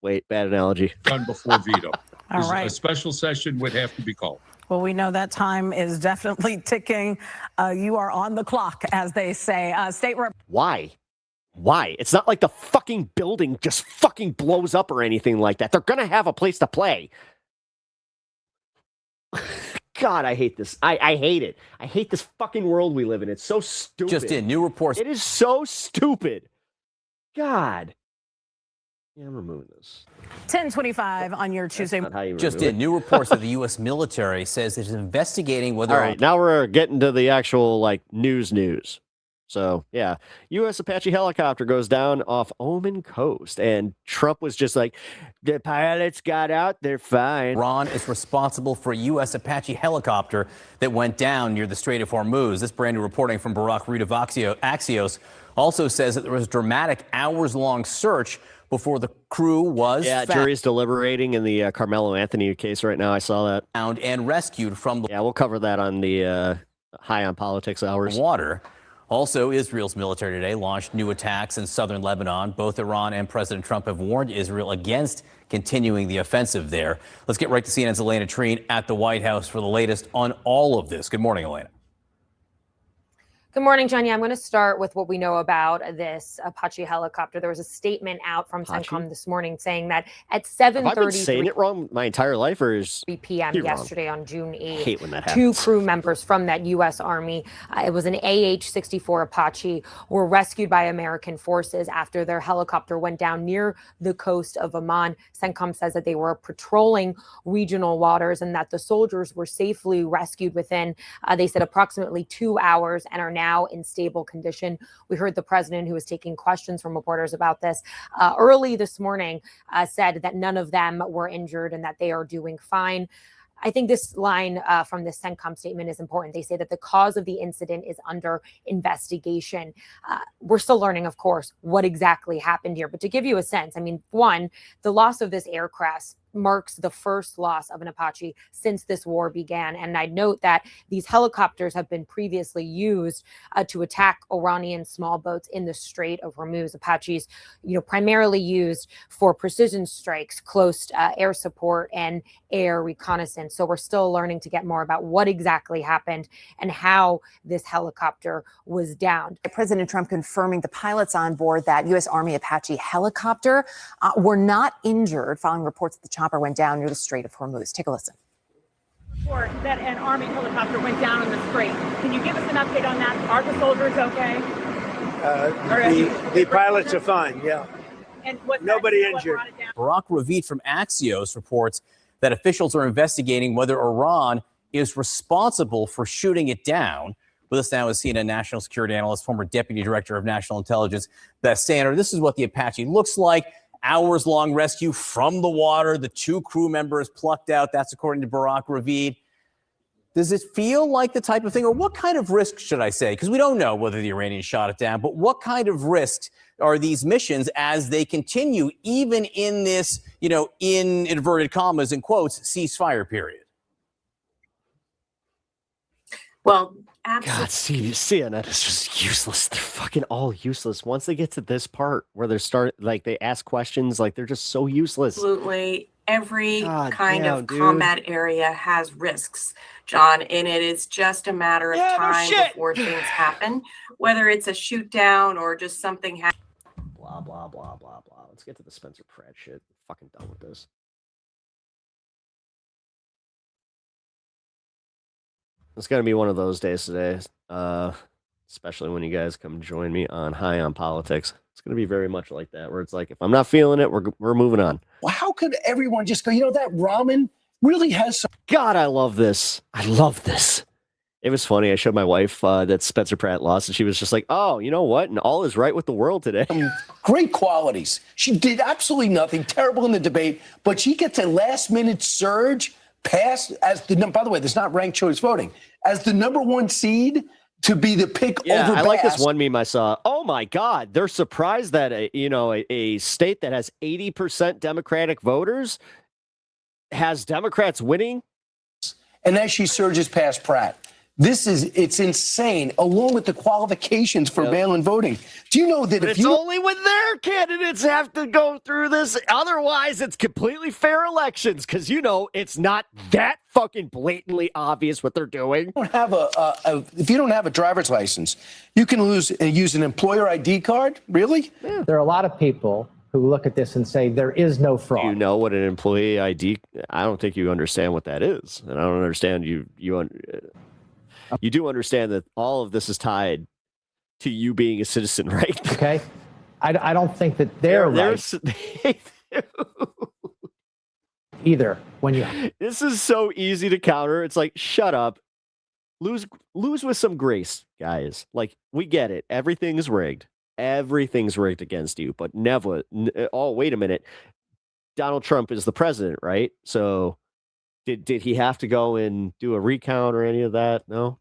Wait, bad analogy. Done before veto. All right. A special session would have to be called. Well, we know that time is definitely ticking. You are on the clock, as they say. Why? It's not like the fucking building just fucking blows up or anything like that. They're going to have a place to play. God, I hate this. I hate it. I hate this fucking world we live in. It's so stupid. Just in new reports. It is so stupid. God. Yeah, I'm removing this. 10:25 on your Tuesday. Just in new reports that the U.S. military says it is investigating whether. All right, now we're getting to the actual news. So yeah, U.S. Apache helicopter goes down off Oman coast, and Trump was just like, the pilots got out, they're fine. Iran is responsible for a U.S. Apache helicopter that went down near the Strait of Hormuz. This brand new reporting from Barack Reed of Axios also says that there was a dramatic hours-long search before the crew was jury's deliberating in the Carmelo Anthony case right now. I saw that. Found and rescued from the we'll cover that on the High on Politics hours. Water. Also, Israel's military today launched new attacks in southern Lebanon. Both Iran and President Trump have warned Israel against continuing the offensive there. Let's get right to CNN's Elena Treen at the White House for the latest on all of this. Good morning, Elena. Good morning, John. Yeah, I'm going to start with what we know about this Apache helicopter. There was a statement out from CENTCOM this morning saying that at 7:30. Have I been saying it wrong my entire life, or is 3 p.m. yesterday on June 8th, I hate when that happens. 2 crew members from that U.S. Army, it was an AH-64 Apache, were rescued by American forces after their helicopter went down near the coast of Oman. CENTCOM says that they were patrolling regional waters and that the soldiers were safely rescued within, they said, approximately 2 hours and are now in stable condition. We heard the president, who was taking questions from reporters about this early this morning, said that none of them were injured and that they are doing fine. I think this line from the CENTCOM statement is important. They say that the cause of the incident is under investigation. We're still learning, of course, what exactly happened here. But to give you a sense, I mean, one, the loss of this aircraft marks the first loss of an Apache since this war began. And I'd note that these helicopters have been previously used to attack Iranian small boats in the Strait of Hormuz. Apaches, primarily used for precision strikes, close air support, and air reconnaissance. So we're still learning to get more about what exactly happened and how this helicopter was downed. President Trump confirming the pilots on board that U.S. Army Apache helicopter were not injured following reports that the chopper went down near the Strait of Hormuz. Take a listen. Report that an Army helicopter went down in the strait. Can you give us an update on that? Are the soldiers okay? The pilots are fine, yeah. And nobody injured. Barack Reed from Axios reports that officials are investigating whether Iran is responsible for shooting it down. With us now is CNN national security analyst, former deputy director of national intelligence, Beth Sander. This is what the Apache looks like. Hours-long rescue from the water. The 2 crew members plucked out. That's according to Barack Reed. Does it feel like the type of thing, or what kind of risk should I say? Because we don't know whether the Iranians shot it down, but what kind of risks are these missions as they continue, even in this, in inverted commas and quotes, ceasefire period? Well, God, CNN is just useless. They're fucking all useless. Once they get to this part where they ask questions, they're just so useless. Absolutely. Every kind of combat area has risks, John, and it is just a matter of time before things happen, whether it's a shoot down or just something happens. Blah, blah, blah, blah, blah. Let's get to the Spencer Pratt shit. I'm fucking done with this. It's going to be one of those days today, especially when you guys come join me on High on Politics. It's going to be very much like that, where it's like, if I'm not feeling it, we're moving on. Well, how could everyone just go, that ramen really has some... God, I love this. I love this. It was funny. I showed my wife that Spencer Pratt lost, and she was just like, "Oh, you know what? And all is right with the world today." Great qualities. She did absolutely nothing, terrible in the debate, but she gets a last-minute surge past as the. By the way, there's not ranked choice voting as the #1 seed to be the pick over. I like this one meme I saw. Oh my God, they're surprised that a state that has 80% Democratic voters has Democrats winning. And as she surges past Pratt. It's insane, along with the qualifications for mail-in voting. Do you know that but if it's you only when their candidates have to go through this? Otherwise, it's completely fair elections because, it's not that fucking blatantly obvious what they're doing. If you don't have a driver's license, you can use an employer ID card? Really? Yeah. There are a lot of people who look at this and say there is no fraud. You know what an employee ID? I don't think you understand what that is, and I don't understand you do understand that all of this is tied to you being a citizen, right? Okay. I don't think that they're right. Either. This is so easy to counter. It's like, shut up. Lose with some grace, guys. Like, we get it. Everything's rigged. Everything's rigged against you. But never. Oh, wait a minute. Donald Trump is the president, right? So Did he have to go and do a recount or any of that? No.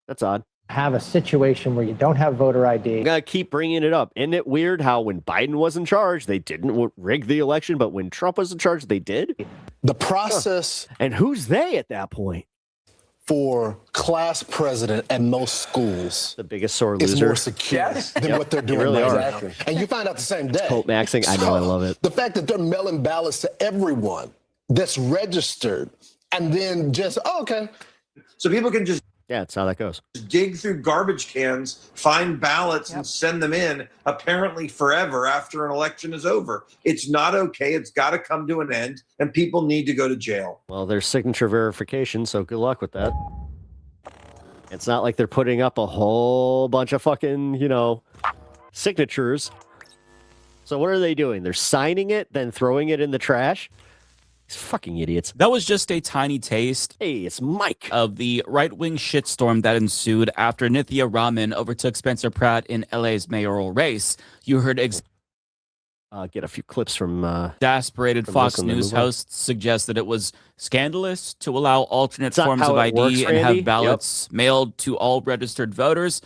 That's odd. Have a situation where you don't have voter ID. I'm gonna keep bringing it up. Isn't it weird how when Biden was in charge, they didn't rig the election, but when Trump was in charge, they did? The process. And who's they at that point? For class president at most schools, the biggest sore is loser more secure than what they're doing really right now. And you find out the same day. Colt maxing. I know, I love it. The fact that they're mailing ballots to everyone that's registered and then just, okay. So people can just that's how that goes. Dig through garbage cans, find ballots, and send them in apparently forever after an election is over. It's not okay. It's got to come to an end, and people need to go to jail. Well, there's signature verification, so good luck with that. It's not like they're putting up a whole bunch of fucking, signatures. So what are they doing? They're signing it, then throwing it in the trash? These fucking idiots. That was just a tiny taste. Hey, it's Mike. Of the right-wing shitstorm that ensued after Nithya Raman overtook Spencer Pratt in LA's mayoral race. You heard get a few clips from exasperated Fox News hosts suggest that it was scandalous to allow alternate forms of ID and have ballots mailed to all registered voters.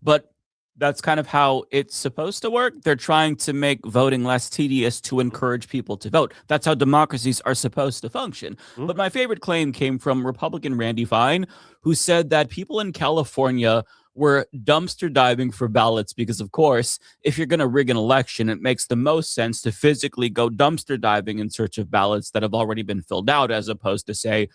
But that's kind of how it's supposed to work. They're trying to make voting less tedious to encourage people to vote. That's how democracies are supposed to function. But my favorite claim came from Republican Randy Fine, who said that people in California were dumpster diving for ballots because, of course, if you're going to rig an election, it makes the most sense to physically go dumpster diving in search of ballots that have already been filled out, as opposed to, say,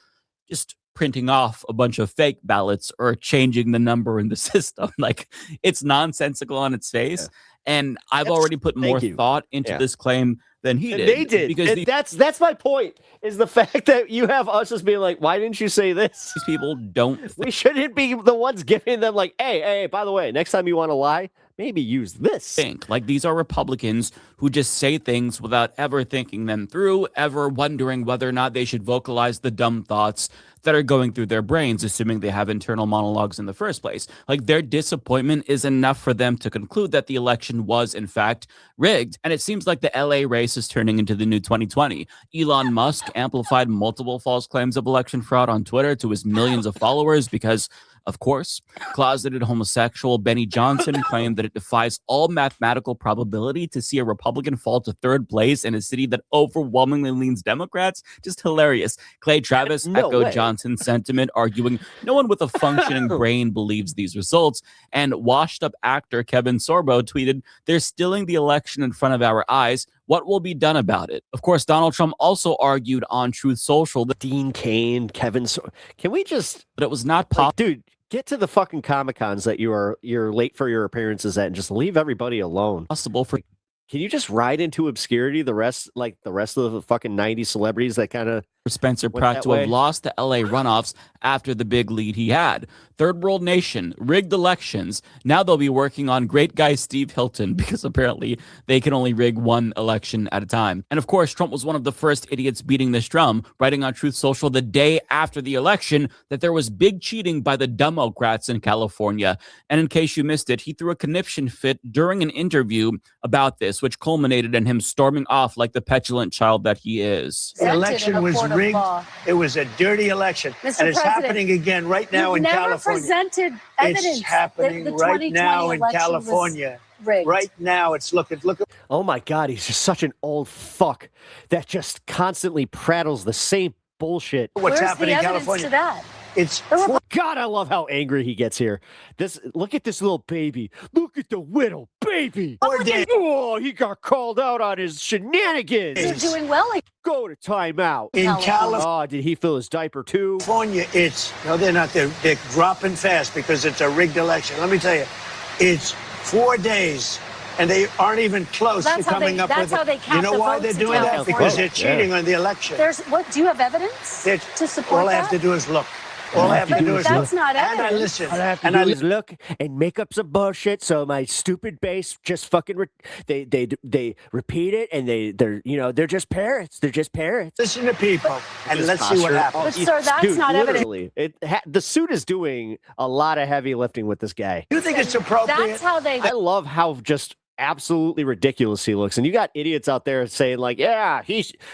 just printing off a bunch of fake ballots or changing the number in the system. Like, it's nonsensical on its face. Yeah. And I've already put more thought into this claim than he did. They did. Because that's my point, is the fact that you have us just being like, why didn't you say this? These people don't. We shouldn't be the ones giving them like, hey, by the way, next time you want to lie, maybe use this. Like, these are Republicans who just say things without ever thinking them through, ever wondering whether or not they should vocalize the dumb thoughts that are going through their brains, assuming they have internal monologues in the first place. Like, their disappointment is enough for them to conclude that the election was, in fact, rigged. And it seems like the LA race is turning into the new 2020. Elon Musk amplified multiple false claims of election fraud on Twitter to his millions of followers because, of course, closeted homosexual Benny Johnson claimed that it defies all mathematical probability to see a Republican fall to third place in a city that overwhelmingly leans Democrats. Just hilarious. Clay Travis echoed Johnson's sentiment, arguing no one with a functioning brain believes these results. And washed-up actor Kevin Sorbo tweeted, "They're stealing the election in front of our eyes. What will be done about it?" Of course, Donald Trump also argued on Truth Social that Dean Cain, Kevin can we just... But it was not possible. Dude, get to the fucking Comic-Cons that you're late for your appearances at and just leave everybody alone. Possible for... Can you just ride into obscurity the rest of the fucking 90 celebrities that kind of Spencer Pratt to have lost the LA runoffs after the big lead he had. Third world nation, rigged elections. Now they'll be working on great guy Steve Hilton because apparently they can only rig one election at a time. And of course, Trump was one of the first idiots beating this drum, writing on Truth Social the day after the election that there was big cheating by the Democrats in California. And in case you missed it, he threw a conniption fit during an interview about this, which culminated in him storming off like the petulant child that he is. The election was rigged. It was a dirty election. And it's happening again right now in California. Presented evidence. It's happening the right now in California. Rigged. Right now, it's look. Oh my God, he's just such an old fuck that just constantly prattles the same bullshit. What's Where's happening the in evidence California? to that? It's God, I love how angry he gets here. Look at this little baby. Look at the little baby. Oh, he got called out on his shenanigans. They're doing well. Go to timeout. In California. Oh, did he fill his diaper too? California, no, they're not. They're dropping fast because it's a rigged election. Let me tell you, it's 4 days. And they aren't even close to coming up with That's how they count. You know why they're doing that? Because they're cheating on the election. Do you have evidence to support all that? I have to do is look. All I have to do is look. That's not evidence. And I listen. All I have to do is look and make up some bullshit. So my stupid base just fucking they repeat it, and they're just parrots. They're just parrots. Listen to people and let's see what happens. But sir, that's not evidence. The suit is doing a lot of heavy lifting with this guy. You think it's appropriate? That's how they. I love how just absolutely ridiculous he looks, and you got idiots out there saying like, "Yeah,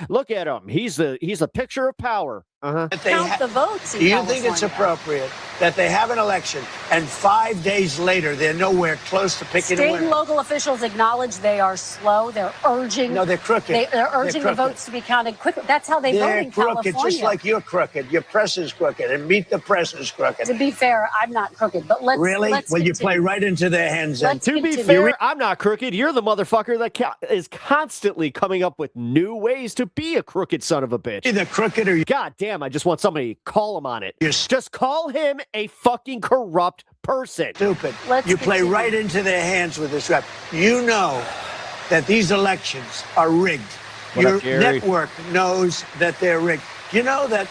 look at him. He's a picture of power." Count the votes. Do you think it's appropriate that they have an election and 5 days later they're nowhere close to picking a State winner? and local officials acknowledge they are slow. They're urging. No, they're crooked. They're urging the votes to be counted quickly. That's how they vote They're in crooked, California. just like you're crooked. Your press is crooked, and Meet the Press is crooked. To be fair, I'm not crooked, but let's Really? Let's Well, you continue. play right into their hands. Let's To be continue. fair, I'm not crooked. You're the motherfucker that is constantly coming up with new ways to be a crooked son of a bitch. Either crooked or God damn, I just want somebody to call him on it. Just call him a fucking corrupt person. Stupid. Let's You play continue. right into their hands with this rap. You know that these elections are rigged. What Your up, Gary? network knows that they're rigged. You know that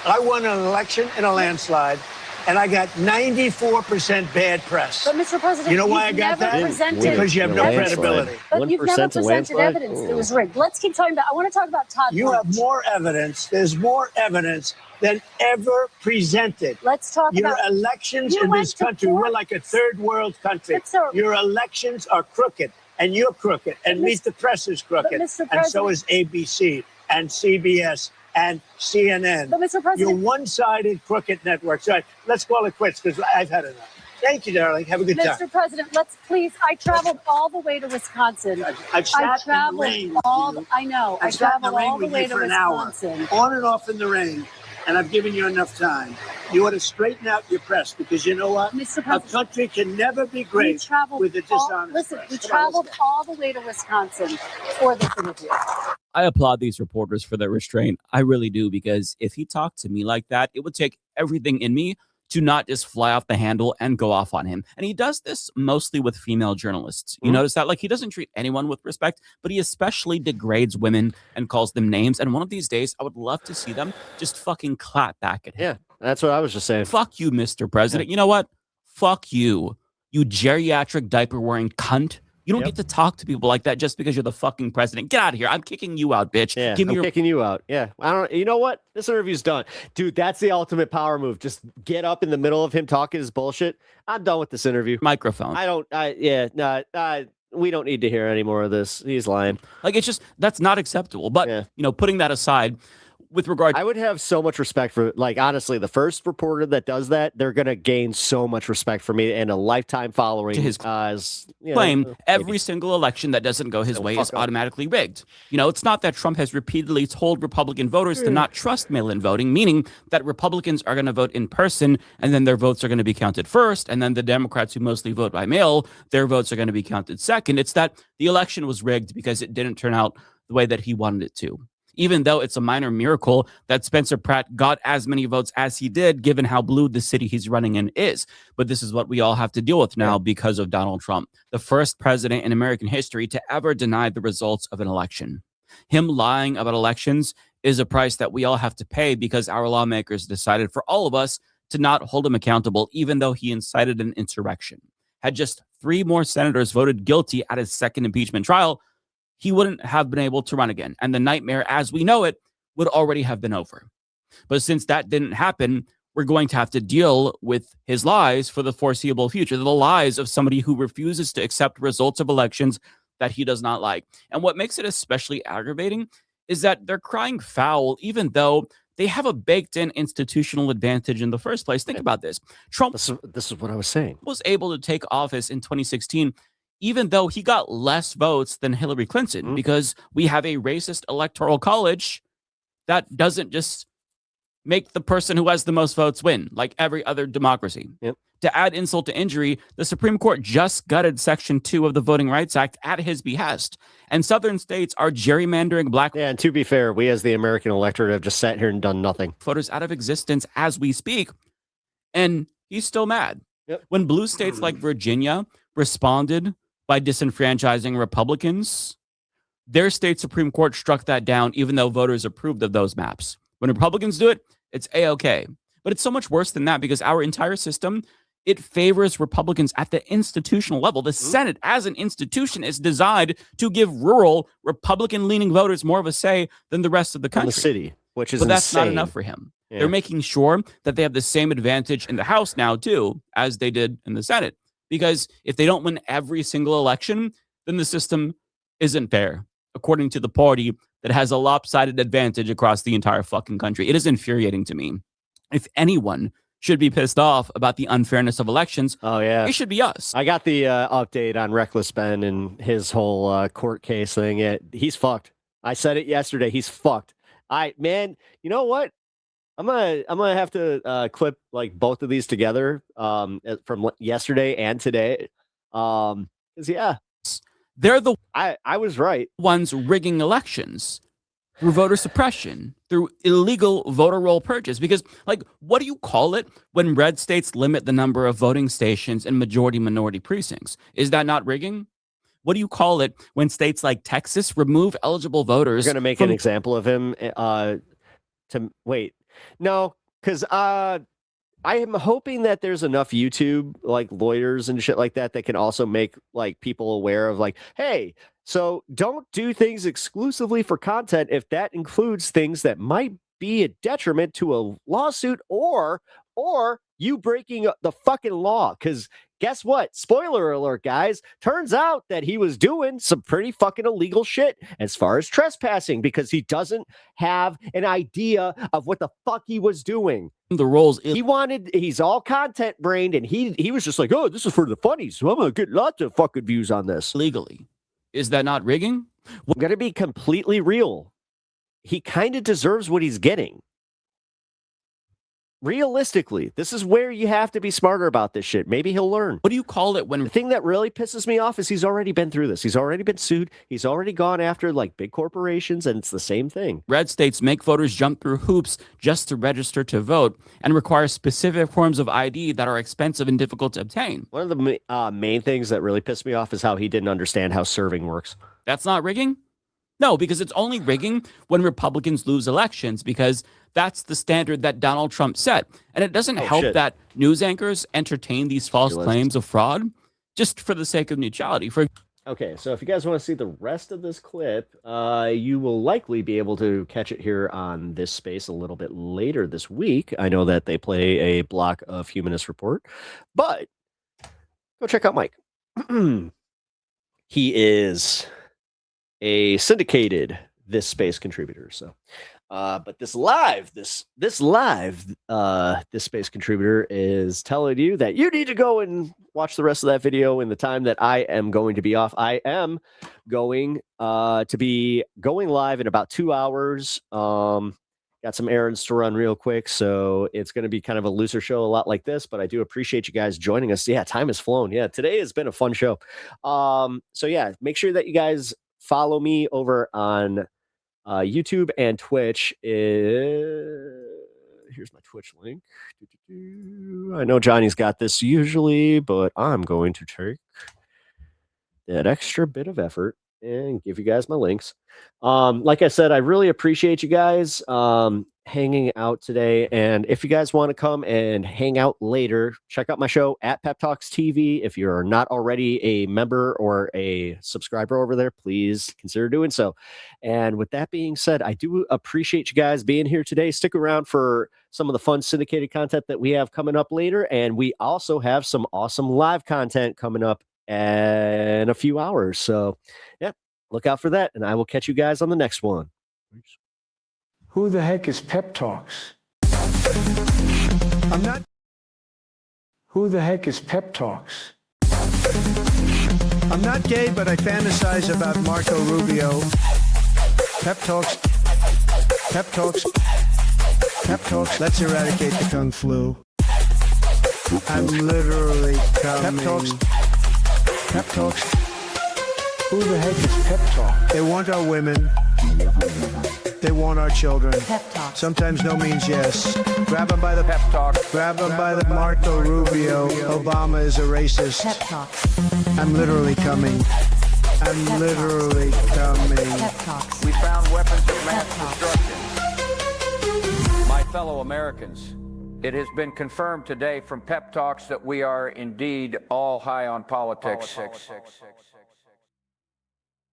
I won an election in a landslide, and I got 94% bad press. But Mr. President, You know why I you've got never that? presented Because you have no evidence. credibility. But you've never 1% a presented landslide? evidence that was rigged. Let's keep talking about. I want to talk about Todd. You Blanche. have more evidence. There's more evidence than ever presented. Let's talk Your about elections You in went this to country, four- we're like a third world country. But, sir- Your elections are crooked, and you're crooked, and But, Meet the Press is crooked, Mr. and so President- is ABC and CBS and CNN. But, Mr. You're President- one-sided crooked networks. All right, let's call it quits because I've had enough. Thank you, darling. Have a good time. Mr. President, let's please. I traveled all the way to Wisconsin. I've sat in the traveled rain with all. you. I know. I I've sat in the traveled rain all the with way you to for an hour, Wisconsin. on and off in the rain, and I've given you enough time. You ought to straighten out your press because you know what? Mr. A President, country can never be we great traveled with a all, dishonest listen, press. we Come on, traveled listen. all the way to Wisconsin for this interview. I applaud these reporters for their restraint. I really do, because if he talked to me like that, it would take everything in me to not just fly off the handle and go off on him. And he does this mostly with female journalists. You notice that? Like, he doesn't treat anyone with respect, but he especially degrades women and calls them names. And one of these days, I would love to see them just fucking clap back at him. Yeah, that's what I was just saying. Fuck you, Mr. President. You know what? Fuck you. You geriatric diaper-wearing cunt. You don't get to talk to people like that just because you're the fucking president. Get out of here. I'm kicking you out, bitch. Yeah, Give me I'm kicking you out. Yeah, I don't. You know what? This interview's done, dude. That's the ultimate power move. Just get up in the middle of him talking his bullshit. I'm done with this interview. Microphone. We don't need to hear any more of this. He's lying. Like, it's just, that's not acceptable. But, you know, putting that aside, with regard, I would have so much respect for, like, honestly, the first reporter that does that, they're gonna gain so much respect for me and a lifetime following. To his claim, every single election that doesn't go his way is automatically rigged. You know, it's not that Trump has repeatedly told Republican voters to not trust mail-in voting, meaning that Republicans are going to vote in person, and then their votes are going to be counted first, and then the Democrats who mostly vote by mail, their votes are going to be counted second. It's that the election was rigged because it didn't turn out the way that he wanted it to. Even though it's a minor miracle that Spencer Pratt got as many votes as he did, given how blue the city he's running in is. But this is what we all have to deal with now because of Donald Trump, the first president in American history to ever deny the results of an election. Him lying about elections is a price that we all have to pay because our lawmakers decided for all of us to not hold him accountable, even though he incited an insurrection. Had just 3 more senators voted guilty at his second impeachment trial, he wouldn't have been able to run again. And the nightmare as we know it would already have been over. But since that didn't happen, we're going to have to deal with his lies for the foreseeable future, the lies of somebody who refuses to accept results of elections that he does not like. And what makes it especially aggravating is that they're crying foul, even though they have a baked-in institutional advantage in the first place. Think about this. Trump, this is what I was saying, was able to take office in 2016, even though he got less votes than Hillary Clinton, because we have a racist electoral college that doesn't just make the person who has the most votes win, like every other democracy. To add insult to injury, the Supreme Court just gutted Section 2 of the Voting Rights Act at his behest. And southern states are gerrymandering black... Yeah, and to be fair, we as the American electorate have just sat here and done nothing. ...voters out of existence as we speak. And he's still mad. When blue states like Virginia responded by disenfranchising Republicans, their state Supreme Court struck that down, even though voters approved of those maps. When Republicans do it, it's A-OK. But it's so much worse than that because our entire system, it favors Republicans at the institutional level. The Senate as an institution is designed to give rural Republican-leaning voters more of a say than the rest of the country. The city, which is But that's not insane. enough for him. Yeah. They're making sure that they have the same advantage in the House now, too, as they did in the Senate. Because if they don't win every single election, then the system isn't fair, according to the party that has a lopsided advantage across the entire fucking country. It is infuriating to me. If anyone should be pissed off about the unfairness of elections, it should be us. I got the update on Reckless Ben and his whole court case thing. He's fucked. I said it yesterday. He's fucked. Man, you know what? I'm gonna have to clip like both of these together from yesterday and today. 'Cause they're the I was right. Ones rigging elections through voter suppression, through illegal voter roll purchase. Because, like, what do you call it when red states limit the number of voting stations in majority-minority precincts? Is that not rigging? What do you call it when states like Texas remove eligible voters? You're gonna make an example of him. No, because I am hoping that there's enough YouTube like lawyers and shit like that can also make like people aware of like, hey, so don't do things exclusively for content if that includes things that might be a detriment to a lawsuit or you breaking the fucking law. Because guess what? Spoiler alert, guys. Turns out that he was doing some pretty fucking illegal shit as far as trespassing because he doesn't have an idea of what the fuck he was doing. The roles he's all content brained and he was just like, oh, this is for the funnies. So I'm gonna get lots of fucking views on this. Legally. Is that not rigging? I'm gonna be completely real. He kind of deserves what he's getting. Realistically, this is where you have to be smarter about this shit. Maybe he'll learn. What do you call it when... The thing that really pisses me off is he's already been through this. He's already been sued. He's already gone after like big corporations, and it's the same thing. Red states make voters jump through hoops just to register to vote and require specific forms of ID that are expensive and difficult to obtain. One of the main things that really pissed me off is how he didn't understand how serving works. That's not rigging? No, because it's only rigging when Republicans lose elections, because that's the standard that Donald Trump set. And it doesn't help that news anchors entertain these false claims of fraud just for the sake of neutrality. Okay, so if you guys want to see the rest of this clip, you will likely be able to catch it here on This Space a little bit later this week. I know that they play a block of Humanist Report, but go check out Mike. He is a syndicated This Space contributor. So, but this Space contributor is telling you that you need to go and watch the rest of that video in the time that I am going to be off. I am going to be going live in about 2 hours. Got some errands to run real quick, so it's going to be kind of a looser show, a lot like this, but I do appreciate you guys joining us. Yeah, time has flown. Yeah, today has been a fun show. So yeah, make sure that you guys follow me over on YouTube and Twitch. Here's my Twitch link. I know Johnny's got this usually, but I'm going to take that extra bit of effort and give you guys my links. Like I said, I really appreciate you guys hanging out today. And if you guys want to come and hang out later, check out my show at Pep Talks TV. If you're not already a member or a subscriber over there, please consider doing so. And with that being said, I do appreciate you guys being here today. Stick around for some of the fun syndicated content that we have coming up later. And we also have some awesome live content coming up in a few hours. So yeah, look out for that, and I will catch you guys on the next one. Who the heck is Pep Talks? I'm not. Who the heck is Pep Talks? I'm not gay, but I fantasize about Marco Rubio. Pep Talks. Pep Talks. Pep Talks. Let's eradicate the Kung Flu. I'm literally coming. Pep Talks. Pep Talks. Who the heck is Pep Talk? They want our women. They want our children. Pep Talk. Sometimes no means yes. Grab them by the Pep Talk. Grab them by the Marco Rubio. Obama is a racist. Pep Talk. I'm literally coming. I'm literally coming. Pep Talks. We found weapons of mass destruction. My fellow Americans, it has been confirmed today from Pep Talks that we are indeed all high on politics.